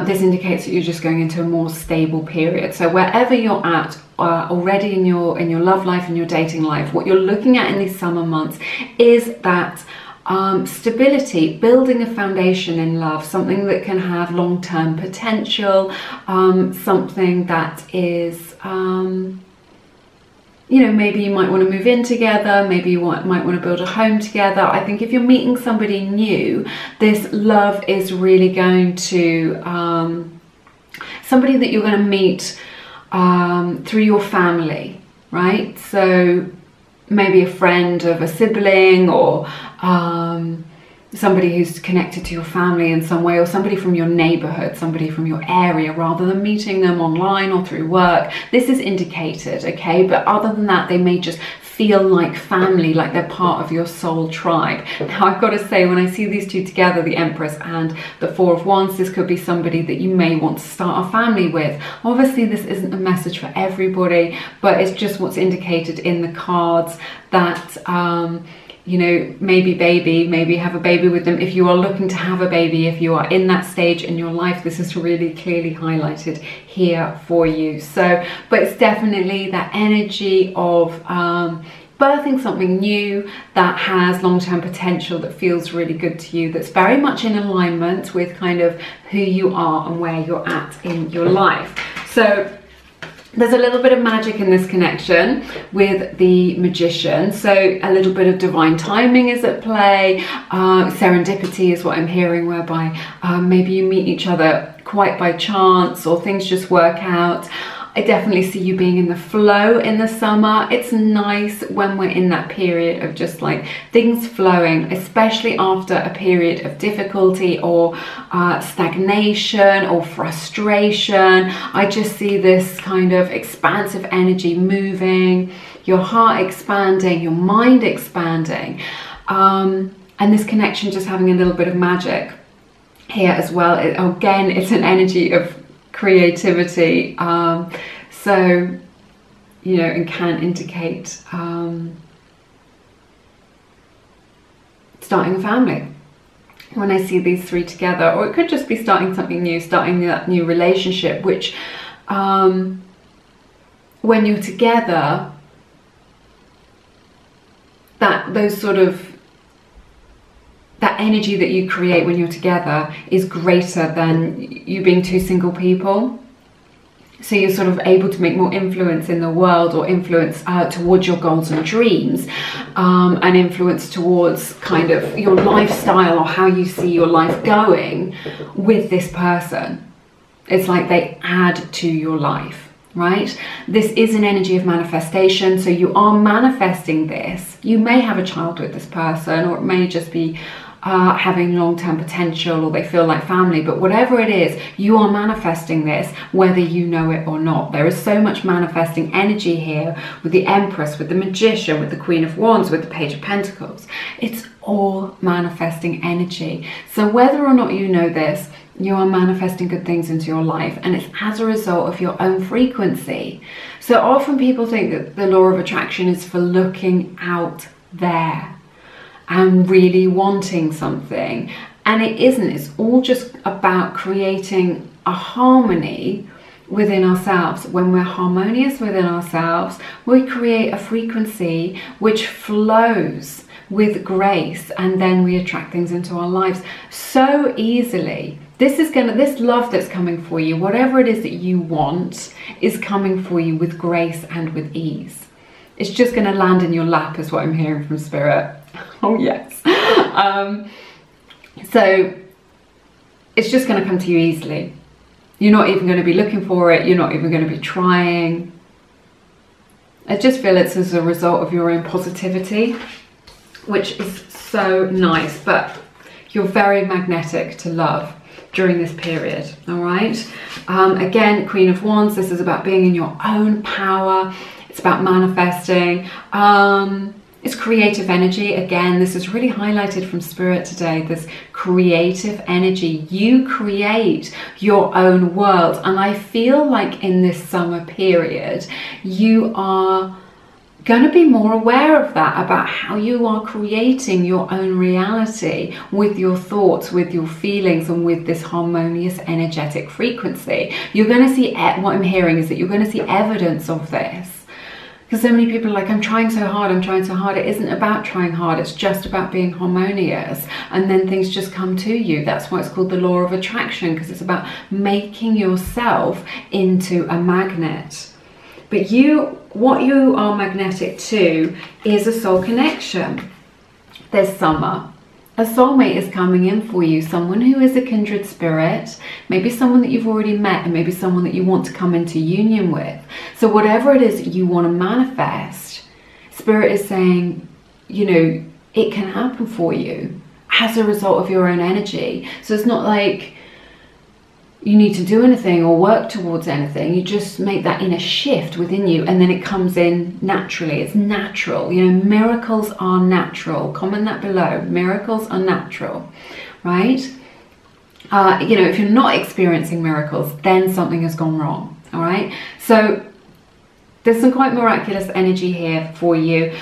This indicates that you're just going into a more stable period. So wherever you're at already in your love life and your dating life, what you're looking at in these summer months is that stability, building a foundation in love, something that can have long-term potential, something that is maybe you might want to move in together, maybe you might want to build a home together. I think if you're meeting somebody new, this love is really going to somebody that you're going to meet through your family, right? So maybe a friend of a sibling, or somebody who's connected to your family in some way, or somebody from your neighborhood, somebody from your area, rather than meeting them online or through work. This is indicated, okay? But other than that, they may just feel like family, like they're part of your soul tribe. Now, I've got to say, when I see these two together, the Empress and the Four of Wands, this could be somebody that you may want to start a family with. Obviously, this isn't a message for everybody, but it's just what's indicated in the cards, that you know, maybe have a baby with them. If you are looking to have a baby, if you are in that stage in your life, this is really clearly highlighted here for you. So, but it's definitely that energy of birthing something new that has long-term potential, that feels really good to you, that's very much in alignment with kind of who you are and where you're at in your life. So there's a little bit of magic in this connection with the Magician. So a little bit of divine timing is at play. Serendipity is what I'm hearing, whereby maybe you meet each other quite by chance, or things just work out. I definitely see you being in the flow in the summer. It's nice when we're in that period of just like things flowing, especially after a period of difficulty or stagnation or frustration. I just see this kind of expansive energy moving, your heart expanding, your mind expanding, and this connection just having a little bit of magic here as well. Again, it's an energy of creativity, so, you know, and can indicate starting a family when I see these three together. Or it could just be starting something new, starting that new relationship, which when you're together, that energy that you create when you're together is greater than you being two single people. So you're sort of able to make more influence in the world, or influence towards your goals and dreams, and influence towards kind of your lifestyle, or how you see your life going with this person. It's like they add to your life, right? This is an energy of manifestation. So you are manifesting this. You may have a child with this person, or it may just be having long-term potential, or they feel like family. But whatever it is, you are manifesting this, whether you know it or not. There is so much manifesting energy here with the Empress, with the Magician, with the Queen of Wands, with the Page of Pentacles. It's all manifesting energy. So whether or not you know this, you are manifesting good things into your life, and it's as a result of your own frequency. So often people think that the law of attraction is for looking out there and really wanting something, and it isn't. It's all just about creating a harmony within ourselves. When we're harmonious within ourselves, we create a frequency which flows with grace, and then we attract things into our lives so easily. This love that's coming for you, whatever it is that you want, is coming for you with grace and with ease. It's just going to land in your lap, is what I'm hearing from Spirit. Oh yes. So it's just going to come to you easily. You're not even going to be looking for it. You're not even going to be trying. I just feel it's as a result of your own positivity, which is so nice. But you're very magnetic to love during this period, all right? Again, Queen of Wands, this is about being in your own power. It's about manifesting. It's creative energy. Again, this is really highlighted from Spirit today, this creative energy. You create your own world. And I feel like in this summer period, you are going to be more aware of that, about how you are creating your own reality with your thoughts, with your feelings, and with this harmonious energetic frequency. You're going to see, what I'm hearing is that you're going to see evidence of this. Because so many people are like, I'm trying so hard, I'm trying so hard. It isn't about trying hard, it's just about being harmonious, and then things just come to you. That's why it's called the law of attraction, because it's about making yourself into a magnet. But what you are magnetic to is a soul connection. There's summer, a soulmate is coming in for you, someone who is a kindred spirit, maybe someone that you've already met, and maybe someone that you want to come into union with. So whatever it is that you want to manifest, Spirit is saying, you know, it can happen for you as a result of your own energy. So it's not like you need to do anything or work towards anything. You just make that inner shift within you, and then it comes in naturally. It's natural. You know, miracles are natural. Comment that below. Miracles are natural, right? You know, if you're not experiencing miracles, then something has gone wrong. All right. So there's some quite miraculous energy here for you.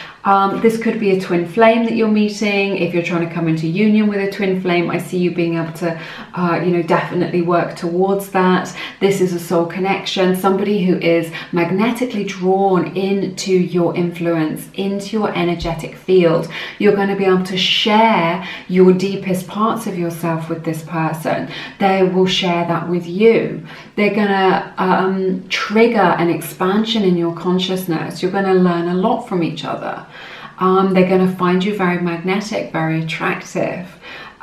This could be a twin flame that you're meeting. If you're trying to come into union with a twin flame, I see you being able to, you know, definitely work towards that. This is a soul connection, somebody who is magnetically drawn into your influence, into your energetic field. You're going to be able to share your deepest parts of yourself with this person. They will share that with you. They're going to trigger an expansion in your consciousness. You're going to learn a lot from each other. They're going to find you very magnetic, very attractive.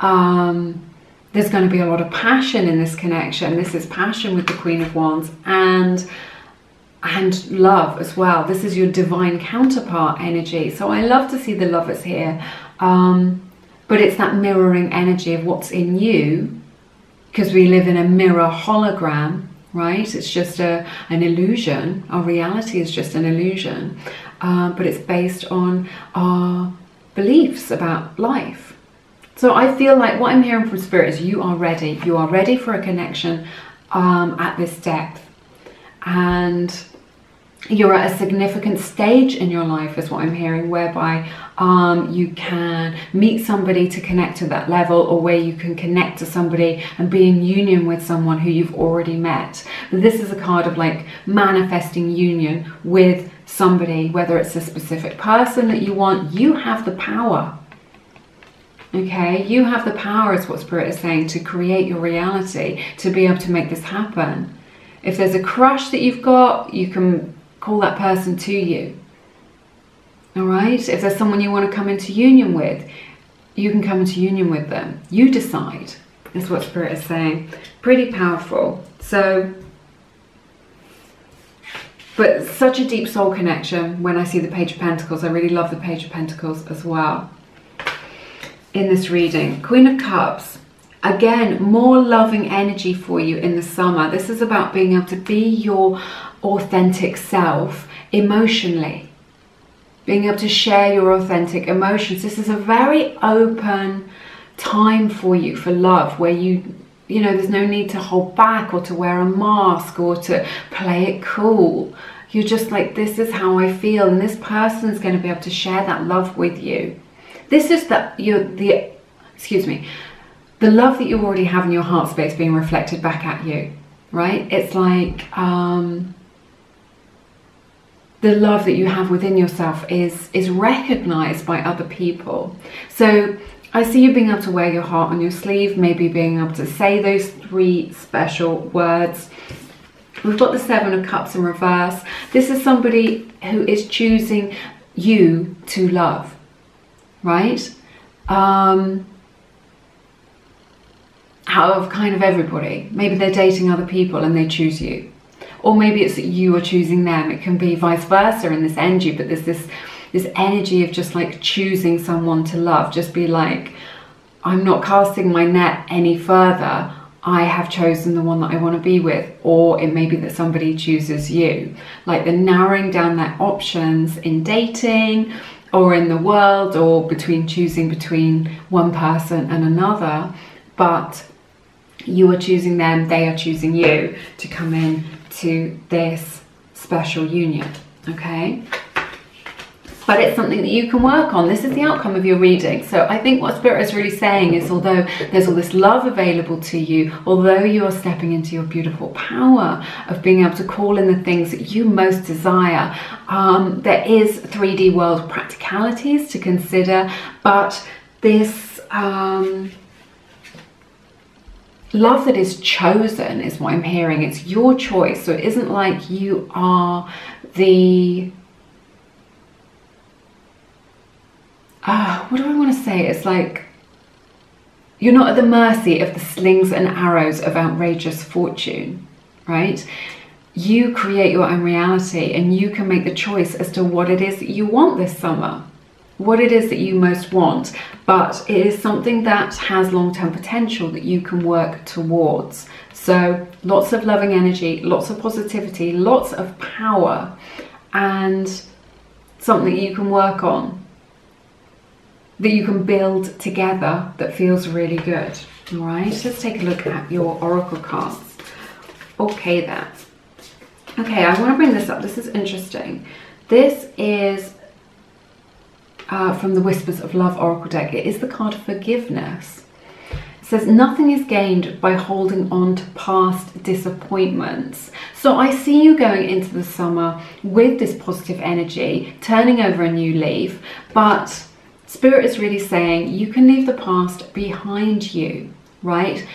There's going to be a lot of passion in this connection. This is passion with the Queen of Wands, and love as well. This is your divine counterpart energy. So I love to see the lovers here. But it's that mirroring energy of what's in you, because we live in a mirror hologram, right? It's just an illusion. Our reality is just an illusion. But it's based on our beliefs about life. So I feel like what I'm hearing from Spirit is you are ready. You are ready for a connection at this depth. And you're at a significant stage in your life is what I'm hearing, whereby you can meet somebody to connect to that level, or where you can connect to somebody and be in union with someone who you've already met. But this is a card of like manifesting union with somebody, whether it's a specific person that you want. You have the power. Okay, you have the power, is what Spirit is saying, to create your reality, to be able to make this happen. If there's a crush that you've got, you can call that person to you. All right, if there's someone you want to come into union with, you can come into union with them. You decide, is what Spirit is saying. Pretty powerful. So, but such a deep soul connection. When I see the Page of Pentacles, I really love the Page of Pentacles as well in this reading. Queen of Cups. Again, more loving energy for you in the summer. This is about being able to be your authentic self emotionally. Being able to share your authentic emotions. This is a very open time for you for love, where you know, there's no need to hold back or to wear a mask or to play it cool. You're just like, this is how I feel, and this person's going to be able to share that love with you. This is the love that you already have in your heart space being reflected back at you, right? It's like the love that you have within yourself is recognized by other people. So I see you being able to wear your heart on your sleeve, maybe being able to say those 3 special words. We've got the 7 of Cups in reverse. This is somebody who is choosing you to love, right? Out of kind of everybody. Maybe they're dating other people and they choose you. Or maybe it's that you are choosing them. It can be vice versa in this energy, but there's this energy of just like choosing someone to love. Just be like, I'm not casting my net any further. I have chosen the one that I want to be with. Or it may be that somebody chooses you. Like they're narrowing down their options in dating or in the world, or choosing between one person and another. But you are choosing them, they are choosing you to come in to this special union, okay? But it's something that you can work on. This is the outcome of your reading. So I think what Spirit is really saying is, although there's all this love available to you, although you are stepping into your beautiful power of being able to call in the things that you most desire, there is 3D world practicalities to consider, but this love that is chosen is what I'm hearing. It's your choice. So it isn't like you are the what do I want to say? It's like you're not at the mercy of the slings and arrows of outrageous fortune, right? You create your own reality, and you can make the choice as to what it is that you want this summer, what it is that you most want. But it is something that has long-term potential that you can work towards. So lots of loving energy, lots of positivity, lots of power, and something you can work on, that you can build together, that feels really good. All right, let's take a look at your oracle cards. Okay, there. Okay, I want to bring this up. This is interesting. This is from the Whispers of Love Oracle deck. It is the card Forgiveness. It says, nothing is gained by holding on to past disappointments. So I see you going into the summer with this positive energy, turning over a new leaf, but Spirit is really saying you can leave the past behind you, right?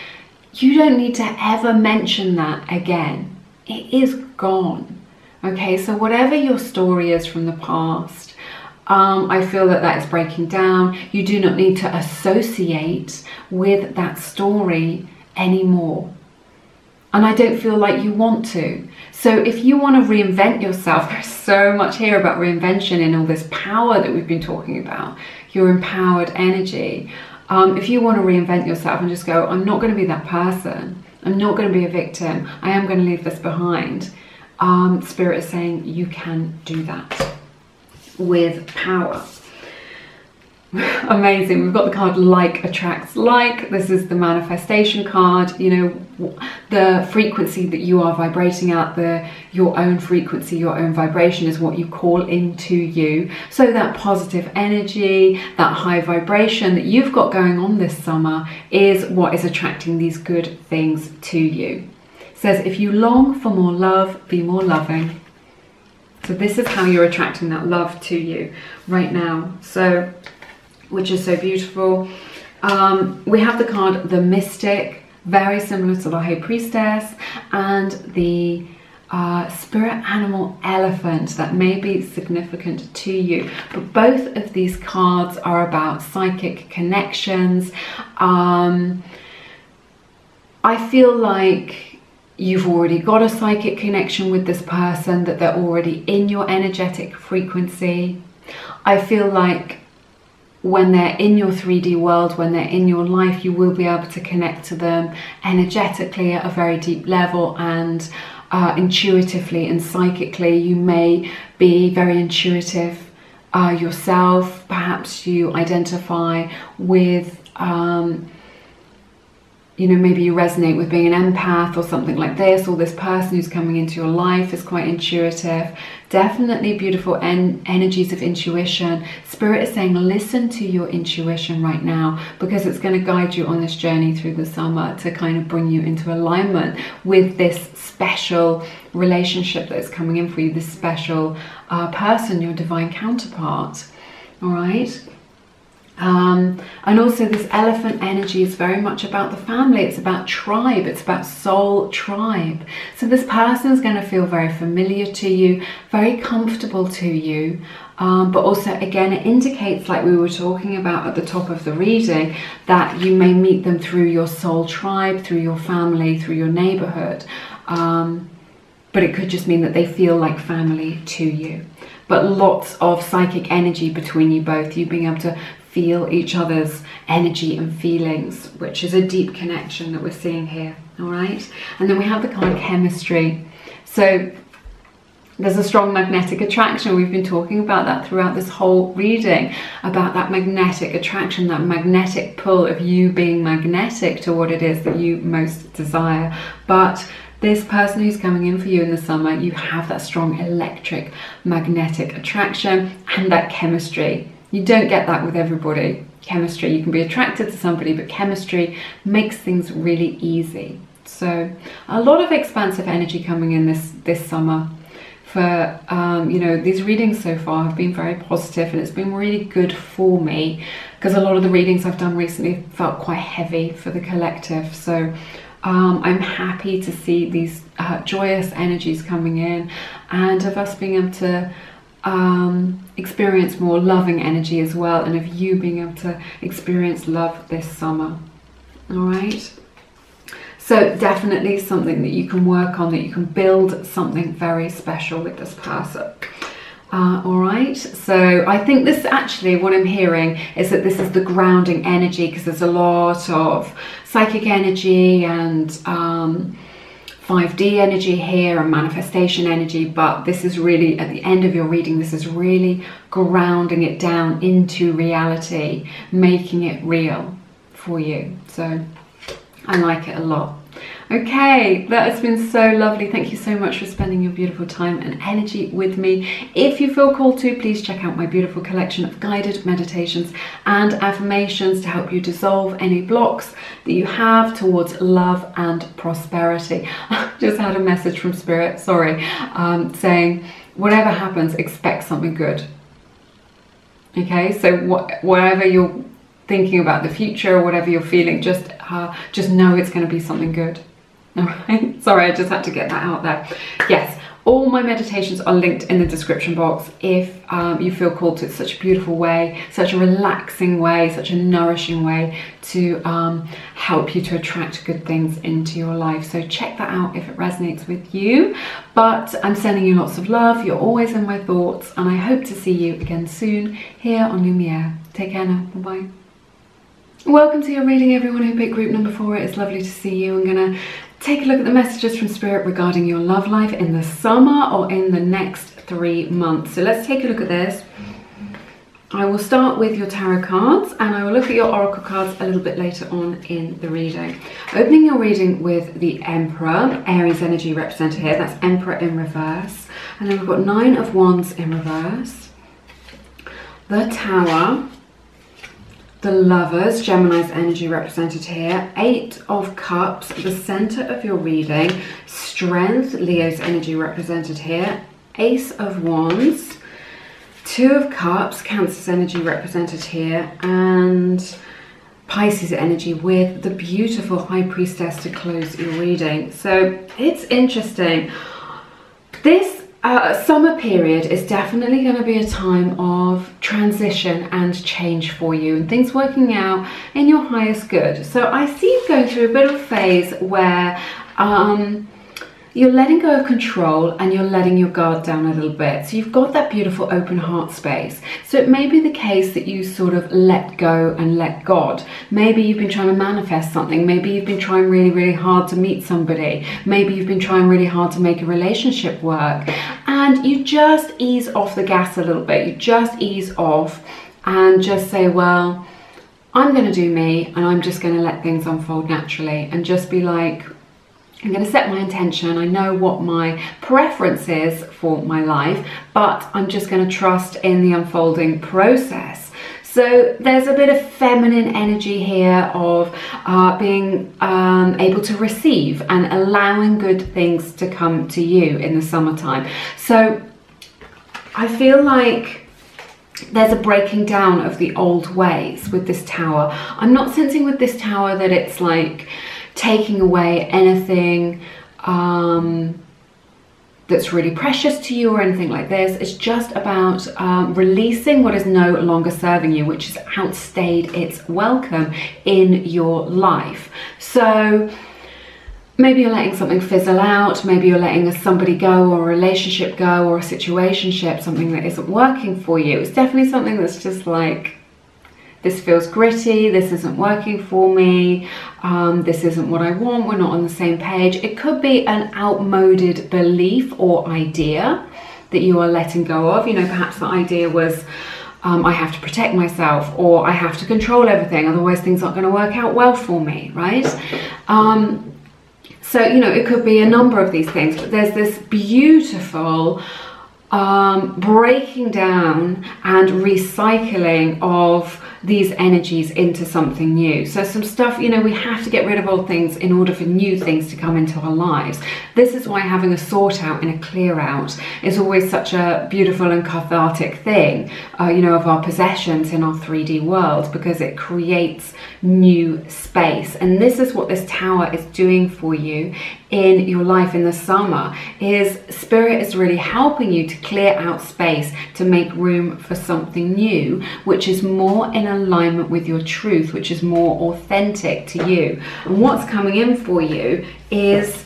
You don't need to ever mention that again. It is gone. Okay, so whatever your story is from the past, I feel that that is breaking down. You do not need to associate with that story anymore. And I don't feel like you want to. So if you want to reinvent yourself, there's so much here about reinvention and all this power that we've been talking about, your empowered energy. If you want to reinvent yourself and just go, I'm not going to be that person, I'm not going to be a victim, I am going to leave this behind. Spirit is saying you can do that with power. Amazing. We've got the card Like Attracts Like. This is the manifestation card. You know, the frequency that you are vibrating at, your own frequency, your own vibration is what you call into you. So that positive energy, that high vibration that you've got going on this summer is what is attracting these good things to you. It says, if you long for more love, be more loving. So this is how you're attracting that love to you right now. So, which is so beautiful. We have the card The Mystic, very similar to the High Priestess, and the spirit animal elephant that may be significant to you. But both of these cards are about psychic connections. I feel like you've already got a psychic connection with this person, that they're already in your energetic frequency. I feel like when they're in your 3D world, when they're in your life, you will be able to connect to them energetically at a very deep level, and intuitively and psychically. You may be very intuitive yourself. Perhaps you identify with you know, maybe you resonate with being an empath or something like this, or this person who's coming into your life is quite intuitive. Definitely beautiful energies of intuition. Spirit is saying listen to your intuition right now, because it's going to guide you on this journey through the summer to kind of bring you into alignment with this special relationship that is coming in for you, this special person, your divine counterpart. All right. And also this elephant energy is very much about the family. It's about tribe. It's about soul tribe. So this person is going to feel very familiar to you, very comfortable to you. But also, again, it indicates, like we were talking about at the top of the reading, that you may meet them through your soul tribe, through your family, through your neighborhood. But it could just mean that they feel like family to you. But lots of psychic energy between you both, you being able to feel each other's energy and feelings, which is a deep connection that we're seeing here. All right. And then we have the card Chemistry. So there's a strong magnetic attraction. We've been talking about that throughout this whole reading, about that magnetic attraction, that magnetic pull of you being magnetic to what it is that you most desire. But this person who's coming in for you in the summer, you have that strong electric magnetic attraction and that chemistry. You don't get that with everybody. Chemistry, you can be attracted to somebody, but chemistry makes things really easy. So a lot of expansive energy coming in this summer. For you know, these readings so far have been very positive, and it's been really good for me, because a lot of the readings I've done recently felt quite heavy for the collective. So I'm happy to see these joyous energies coming in, and of us being able to experience more loving energy as well, and of you being able to experience love this summer. All right. So definitely something that you can work on, that you can build something very special with this person. All right, so I think this actually, what I'm hearing is that this is the grounding energy, because there's a lot of psychic energy and 5D energy here and manifestation energy, but this is really, at the end of your reading, this is really grounding it down into reality, making it real for you. So I like it a lot. Okay, that has been so lovely. Thank you so much for spending your beautiful time and energy with me. If you feel called to, please check out my beautiful collection of guided meditations and affirmations to help you dissolve any blocks that you have towards love and prosperity. I just had a message from Spirit, sorry, saying, whatever happens, expect something good. Okay, so whatever you're thinking about the future or whatever you're feeling, just know it's going to be something good. All right, sorry, I just had to get that out there. Yes, all my meditations are linked in the description box if you feel called to. It's such a beautiful way, such a relaxing way, such a nourishing way to help you to attract good things into your life. So check that out if it resonates with you. But I'm sending you lots of love. You're always in my thoughts, and I hope to see you again soon here on Lumiere. Take care now. Bye-bye. Welcome to your reading, everyone who picked group number 4. It's lovely to see you. I'm going to take a look at the messages from Spirit regarding your love life in the summer or in the next 3 months. So let's take a look at this. I will start with your tarot cards, and I will look at your oracle cards a little bit later on in the reading. Opening your reading with the Emperor, Aries energy represented here. That's Emperor in reverse. And then we've got 9 of Wands in reverse. The Tower. The Lovers, Gemini's energy represented here. 8 of Cups, the center of your reading. Strength, Leo's energy represented here. Ace of Wands. 2 of Cups, Cancer's energy represented here. And Pisces energy with the beautiful High Priestess to close your reading. So it's interesting. This summer period is definitely going to be a time of transition and change for you, and things working out in your highest good. So I see you going through a bit of a phase where you're letting go of control and you're letting your guard down a little bit. So you've got that beautiful open heart space. So it may be the case that you sort of let go and let God. Maybe you've been trying to manifest something. Maybe you've been trying really, really hard to meet somebody. Maybe you've been trying really hard to make a relationship work. And you just ease off the gas a little bit. You just ease off and just say, well, I'm going to do me, and I'm just going to let things unfold naturally, and just be like, I'm going to set my intention. I know what my preference is for my life, but I'm just going to trust in the unfolding process. So there's a bit of feminine energy here of being able to receive and allowing good things to come to you in the summertime. So I feel like there's a breaking down of the old ways with this Tower. I'm not sensing with this Tower that it's like taking away anything that's really precious to you or anything like this. It's just about releasing what is no longer serving you, which has outstayed its welcome in your life. So maybe you're letting something fizzle out, maybe you're letting somebody go, or a relationship go, or a situationship, something that isn't working for you. It's definitely something that's just like, this feels gritty, this isn't working for me, this isn't what I want, we're not on the same page. It could be an outmoded belief or idea that you are letting go of. You know, perhaps the idea was, I have to protect myself, or I have to control everything, otherwise things aren't going to work out well for me, right? So, you know, it could be a number of these things, but there's this beautiful breaking down and recycling of these energies into something new. So some stuff, you know, we have to get rid of old things in order for new things to come into our lives. This is why having a sort out and a clear out is always such a beautiful and cathartic thing, you know, of our possessions in our 3D world, because it creates new space. And this is what this Tower is doing for you in your life in the summer. Is Spirit is really helping you to clear out space, to make room for something new, which is more in alignment with your truth, which is more authentic to you. And what's coming in for you is,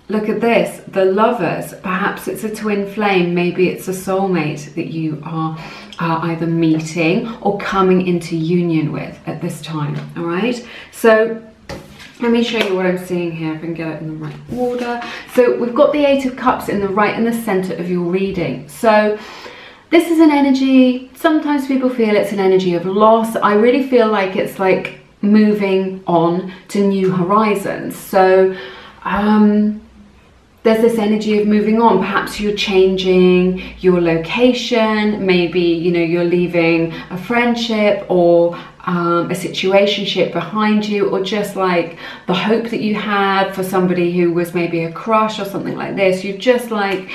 look at this, the Lovers. Perhaps it's a twin flame, maybe it's a soulmate that you are either meeting or coming into union with at this time, all right? So let me show you what I'm seeing here, if I can get it in the right order. So we've got the Eight of Cups in the right and the center of your reading. So this is an energy, sometimes people feel it's an energy of loss. I really feel like it's like moving on to new horizons. So there's this energy of moving on. Perhaps you're changing your location, maybe, you know, you're leaving a friendship or a situationship behind you, or just like the hope that you had for somebody who was maybe a crush or something like this. You've just like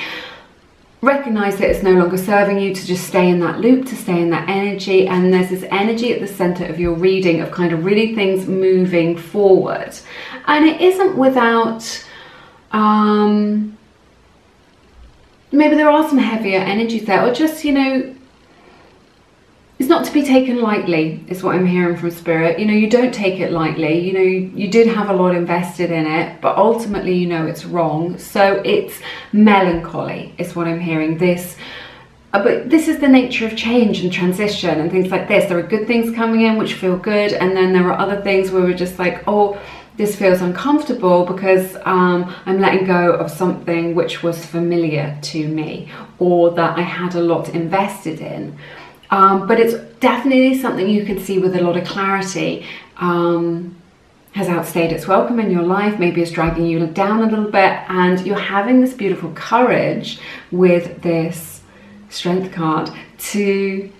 recognize that it's no longer serving you to just stay in that loop, to stay in that energy. And there's this energy at the center of your reading of kind of really things moving forward. And it isn't without maybe there are some heavier energies there, or just, you know, it's not to be taken lightly, is what I'm hearing from Spirit. You know, you don't take it lightly. You know, you did have a lot invested in it, but ultimately, you know, it's wrong. So it's melancholy, is what I'm hearing. This, but this is the nature of change and transition and things like this. There are good things coming in which feel good, and then there are other things where we're just like, oh, this feels uncomfortable because I'm letting go of something which was familiar to me, or that I had a lot invested in. But it's definitely something you can see with a lot of clarity has outstayed its welcome in your life, maybe is dragging you down a little bit, and you're having this beautiful courage with this Strength card to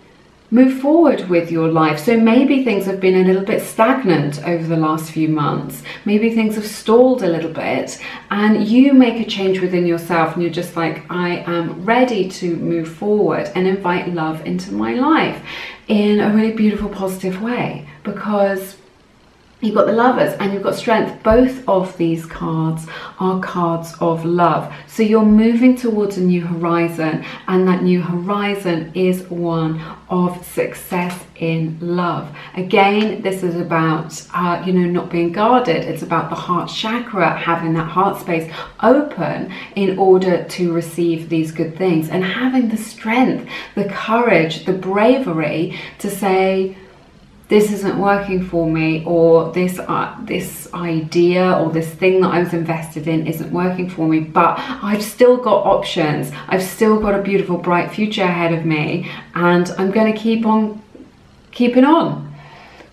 move forward with your life. So maybe things have been a little bit stagnant over the last few months. Maybe things have stalled a little bit, and you make a change within yourself and you're just like, I am ready to move forward and invite love into my life in a really beautiful, positive way, because you've got the Lovers and you've got Strength. Both of these cards are cards of love. So you're moving towards a new horizon, and that new horizon is one of success in love. Again, this is about, you know, not being guarded. It's about the heart chakra, having that heart space open in order to receive these good things, and having the strength, the courage, the bravery to say, this isn't working for me, or this idea or this thing that I was invested in isn't working for me, but I've still got options. I've still got a beautiful, bright future ahead of me, and I'm going to keep on keeping on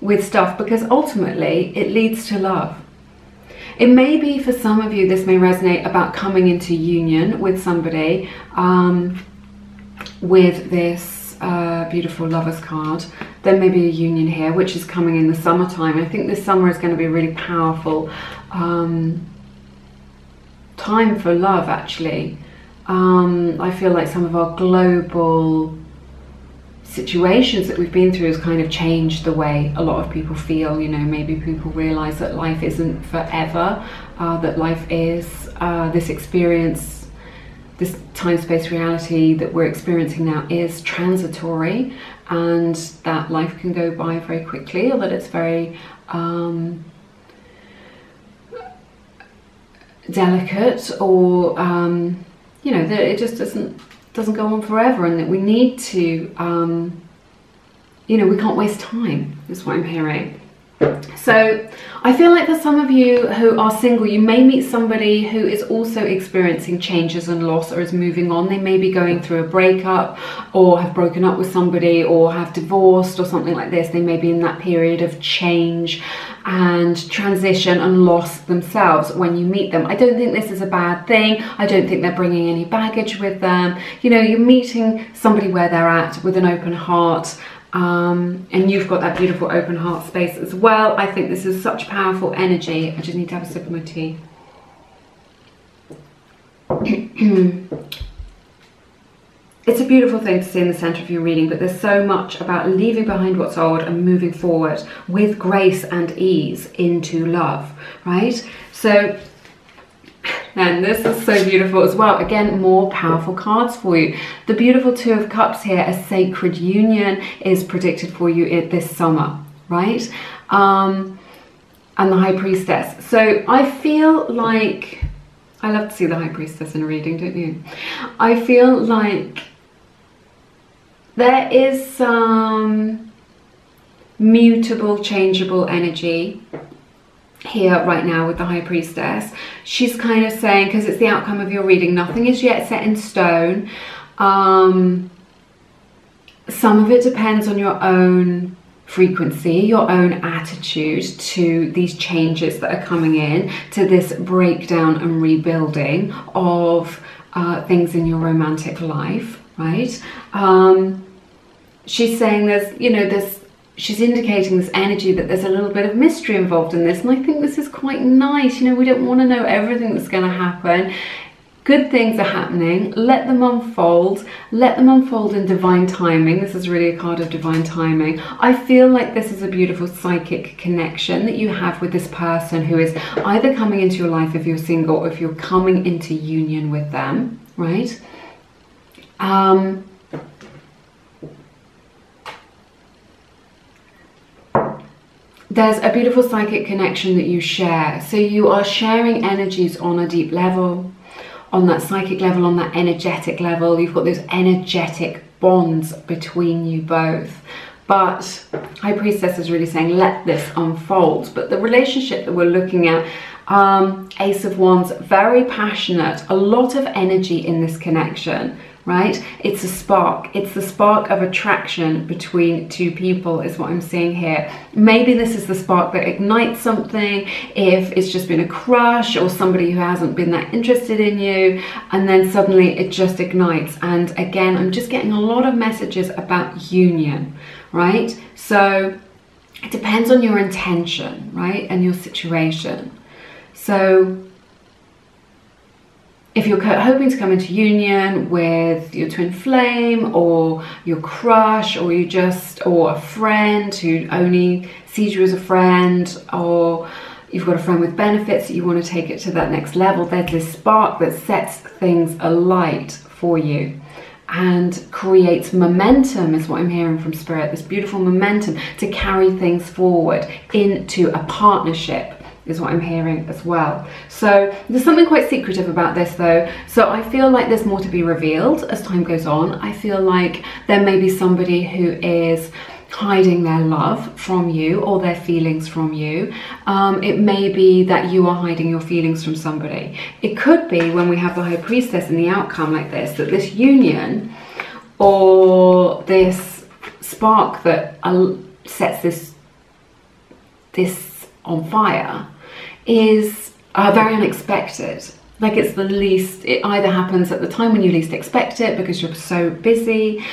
with stuff, because ultimately it leads to love. It may be, for some of you, this may resonate about coming into union with somebody with this beautiful Lovers card. There may be a union here, which is coming in the summertime. I think this summer is going to be a really powerful time for love, actually. I feel like some of our global situations that we've been through has kind of changed the way a lot of people feel. You know, maybe people realize that life isn't forever, that life is this experience, this time-space reality that we're experiencing now is transitory, and that life can go by very quickly, or that it's very delicate, or you know, that it just doesn't go on forever, and that we need to, you know, we can't waste time, is what I'm hearing. So I feel like for some of you who are single, you may meet somebody who is also experiencing changes and loss, or is moving on. They may be going through a breakup, or have broken up with somebody, or have divorced, or something like this. They may be in that period of change and transition and loss themselves when you meet them. I don't think this is a bad thing. I don't think they're bringing any baggage with them. You know, you're meeting somebody where they're at with an open heart. And you've got that beautiful open heart space as well. I think this is such powerful energy. I just need to have a sip of my tea. It's a beautiful thing to see in the center of your reading, but there's so much about leaving behind what's old and moving forward with grace and ease into love, right? So And this is so beautiful as well. Again, more powerful cards for you. The beautiful Two of Cups here, a sacred union is predicted for you this summer, right? And the High Priestess. So I feel like, I love to see the High Priestess in a reading, don't you? I feel like there is some mutable, changeable energy here right now with the High Priestess. She's kind of saying, because it's the outcome of your reading, nothing is yet set in stone. Some of it depends on your own frequency, your own attitude to these changes that are coming in, to this breakdown and rebuilding of things in your romantic life, right? She's saying there's, you know, she's indicating this energy that there's a little bit of mystery involved in this, and I think this is quite nice. You know, we don't want to know everything that's going to happen. Good things are happening. Let them unfold. Let them unfold in divine timing. This is really a card of divine timing. I feel like this is a beautiful psychic connection that you have with this person who is either coming into your life if you're single, or if you're coming into union with them, right? There's a beautiful psychic connection that you share. So you are sharing energies on a deep level, on that psychic level, on that energetic level. You've got those energetic bonds between you both. But High Priestess is really saying, let this unfold. But the relationship that we're looking at, Ace of Wands, very passionate, a lot of energy in this connection, right? It's a spark. It's the spark of attraction between two people is what I'm seeing here. Maybe this is the spark that ignites something, if it's just been a crush or somebody who hasn't been that interested in you, and then suddenly it just ignites. And again, I'm just getting a lot of messages about union, right? So it depends on your intention, right? And your situation. So if you're hoping to come into union with your twin flame, or your crush, or or a friend who only sees you as a friend, or you've got a friend with benefits that you want to take it to that next level, there's this spark that sets things alight for you and creates momentum, is what I'm hearing from Spirit. This beautiful momentum to carry things forward into a partnership is what I'm hearing as well. So there's something quite secretive about this though. So I feel like there's more to be revealed as time goes on. I feel like there may be somebody who is hiding their love from you or their feelings from you. It may be that you are hiding your feelings from somebody. It could be, when we have the High Priestess in the outcome like this, that this union or this spark that sets this on fire is very unexpected. Like it's the least, it either happens at the time when you least expect it because you're so busy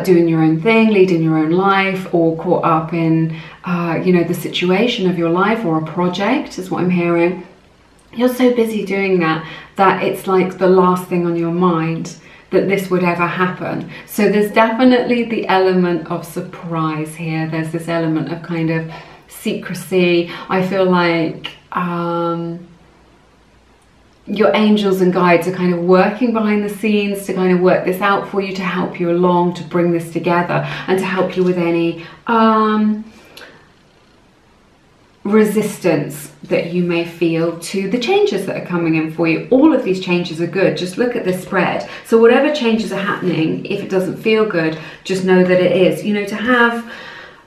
doing your own thing, leading your own life, or caught up in you know, the situation of your life or a project is what I'm hearing. You're so busy doing that it's like the last thing on your mind that this would ever happen. So there's definitely the element of surprise here. There's this element of kind of secrecy. I feel like your angels and guides are kind of working behind the scenes to kind of work this out for you, to help you along, to bring this together, and to help you with any resistance that you may feel to the changes that are coming in for you. All of these changes are good. Just look at this spread. So whatever changes are happening, if it doesn't feel good, just know that it is. You know, to have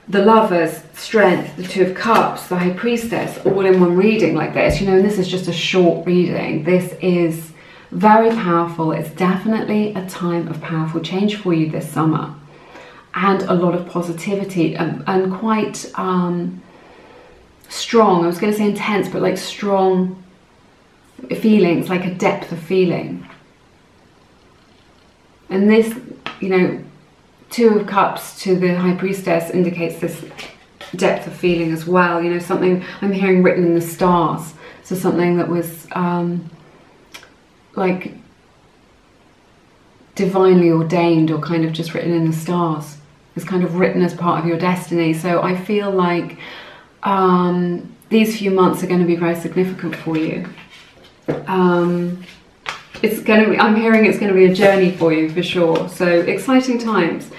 the Lovers, Strength, the Two of Cups, the High Priestess, all in one reading like this, you know, and this is just a short reading. This is very powerful. It's definitely a time of powerful change for you this summer. And a lot of positivity and quite strong, I was going to say intense, but like strong feelings, like a depth of feeling. And this, you know, Two of Cups to the High Priestess indicates this depth of feeling as well. You know, something I'm hearing written in the stars. So something that was like divinely ordained, or kind of just written in the stars. It's kind of written as part of your destiny. So I feel like these few months are going to be very significant for you. It's going to be, I'm hearing it's going to be a journey for you for sure. So exciting times.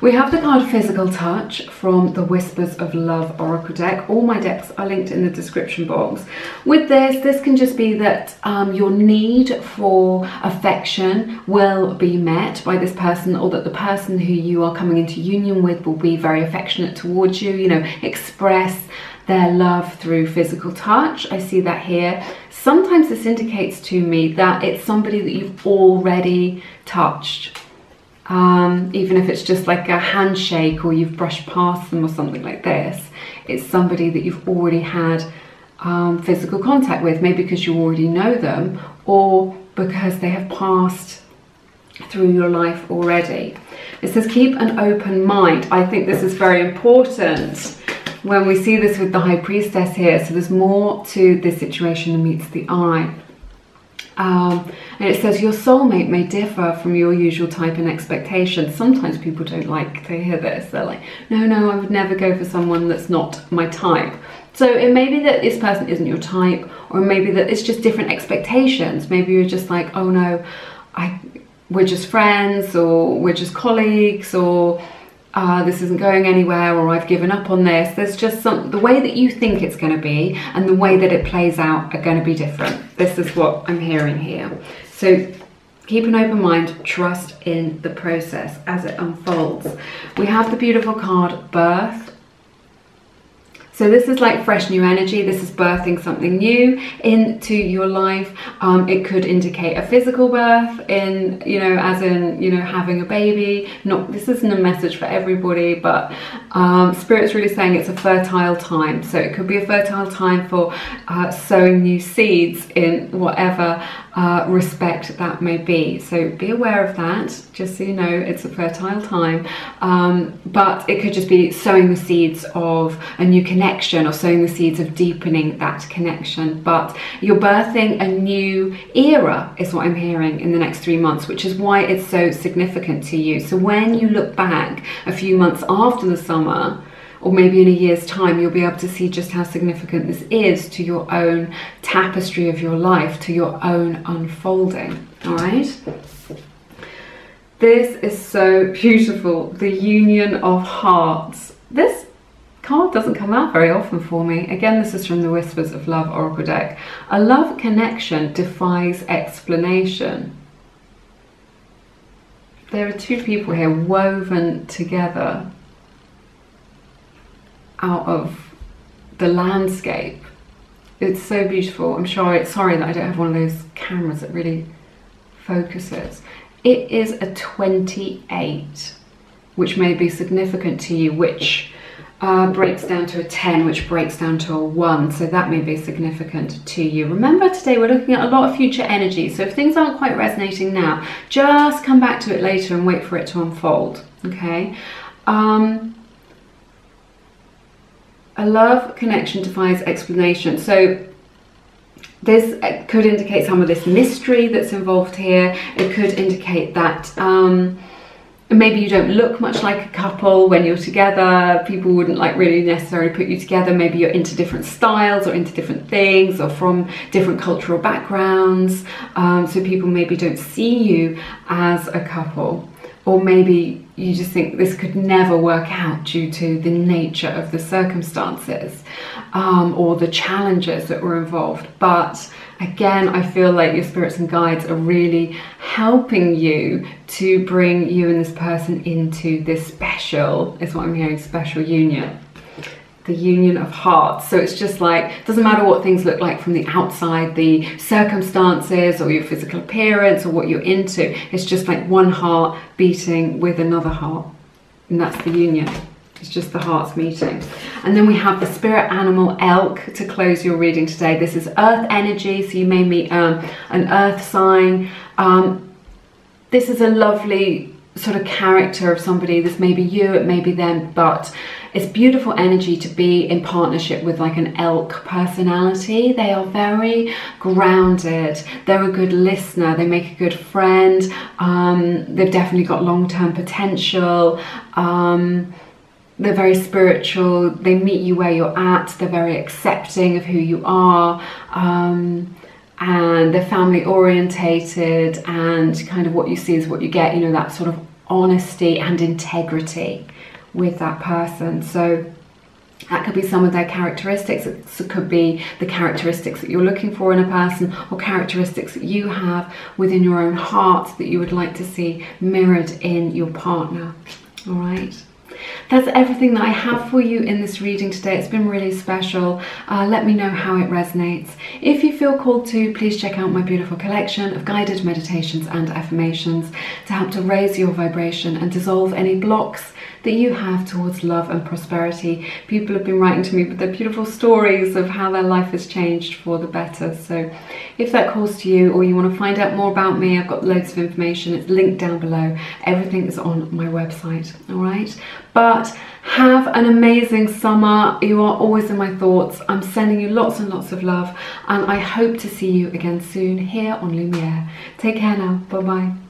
We have the card Physical Touch from the Whispers of Love Oracle deck. All my decks are linked in the description box. With this can just be that your need for affection will be met by this person, or that the person who you are coming into union with will be very affectionate towards you, you know, express their love through physical touch. I see that here. Sometimes this indicates to me that it's somebody that you've already touched. Even if it's just like a handshake, or you've brushed past them or something like this, it's somebody that you've already had physical contact with, maybe because you already know them, or because they have passed through your life already. It says keep an open mind. I think this is very important when we see this with the High Priestess here. So there's more to this situation than meets the eye. And it says your soulmate may differ from your usual type and expectations. Sometimes people don't like to hear this. They're like, no, I would never go for someone that's not my type. So it may be that this person isn't your type, or maybe that it's just different expectations. Maybe you're just like, oh no, we're just friends, or we're just colleagues, or this isn't going anywhere, or I've given up on this. There's just the way that you think it's going to be and the way that it plays out are going to be different. This is what I'm hearing here. So keep an open mind, trust in the process as it unfolds. We have the beautiful card Birth. So this is like fresh new energy. This is birthing something new into your life. It could indicate a physical birth, in, you know, as in, you know, having a baby. This isn't a message for everybody, but Spirit's really saying it's a fertile time. So it could be a fertile time for sowing new seeds in whatever respect that may be. So be aware of that, just so you know it's a fertile time. But it could just be sowing the seeds of a new connection, or sowing the seeds of deepening that connection. But you're birthing a new era is what I'm hearing in the next 3 months, which is why it's so significant to you. So when you look back a few months after the summer, or maybe in a year's time, you'll be able to see just how significant this is to your own tapestry of your life, to your own unfolding. All right? This is so beautiful. The Union of Hearts. This card doesn't come out very often for me. Again, this is from the Whispers of Love Oracle deck. A love connection defies explanation. There are two people here woven together out of the landscape. It's so beautiful. I'm sorry that I don't have one of those cameras that really focuses. It is a 28, which may be significant to you, which breaks down to a 10, which breaks down to a 1. So that may be significant to you. Remember, today we're looking at a lot of future energy. So if things aren't quite resonating now, just come back to it later and wait for it to unfold. Okay? A love connection defies explanation. So this could indicate some of this mystery that's involved here. It could indicate that maybe you don't look much like a couple when you're together. People wouldn't like really necessarily put you together. Maybe you're into different styles or into different things, or from different cultural backgrounds. So people maybe don't see you as a couple. Or maybe you just think this could never work out due to the nature of the circumstances, or the challenges that were involved. But again, I feel like your spirits and guides are really helping you to bring you and this person into this special, is what I'm hearing, special union. The Union of Hearts. So it's just like, doesn't matter what things look like from the outside, the circumstances or your physical appearance or what you're into. It's just like one heart beating with another heart, and that's the union. It's just the hearts meeting. And then we have the spirit animal elk to close your reading today. This is earth energy, so you may meet an earth sign. This is a lovely sort of character of somebody. This may be you, it may be them, but it's beautiful energy to be in partnership with like an elk personality. They are very grounded. They're a good listener. They make a good friend. They've definitely got long-term potential. They're very spiritual. They meet you where you're at. They're very accepting of who you are. and they're family orientated, and kind of what you see is what you get, you know, that sort of honesty and integrity with that person. So that could be some of their characteristics. It could be the characteristics that you're looking for in a person, or characteristics that you have within your own heart that you would like to see mirrored in your partner. All right. That's everything that I have for you in this reading today. It's been really special. Let me know how it resonates. If you feel called to, please check out my beautiful collection of guided meditations and affirmations to help to raise your vibration and dissolve any blocks that you have towards love and prosperity. People have been writing to me with their beautiful stories of how their life has changed for the better. So if that calls to you, or you want to find out more about me, I've got loads of information. It's linked down below. Everything is on my website. All right. But have an amazing summer. You are always in my thoughts. I'm sending you lots and lots of love, and I hope to see you again soon here on Lumiere. Take care now. Bye bye.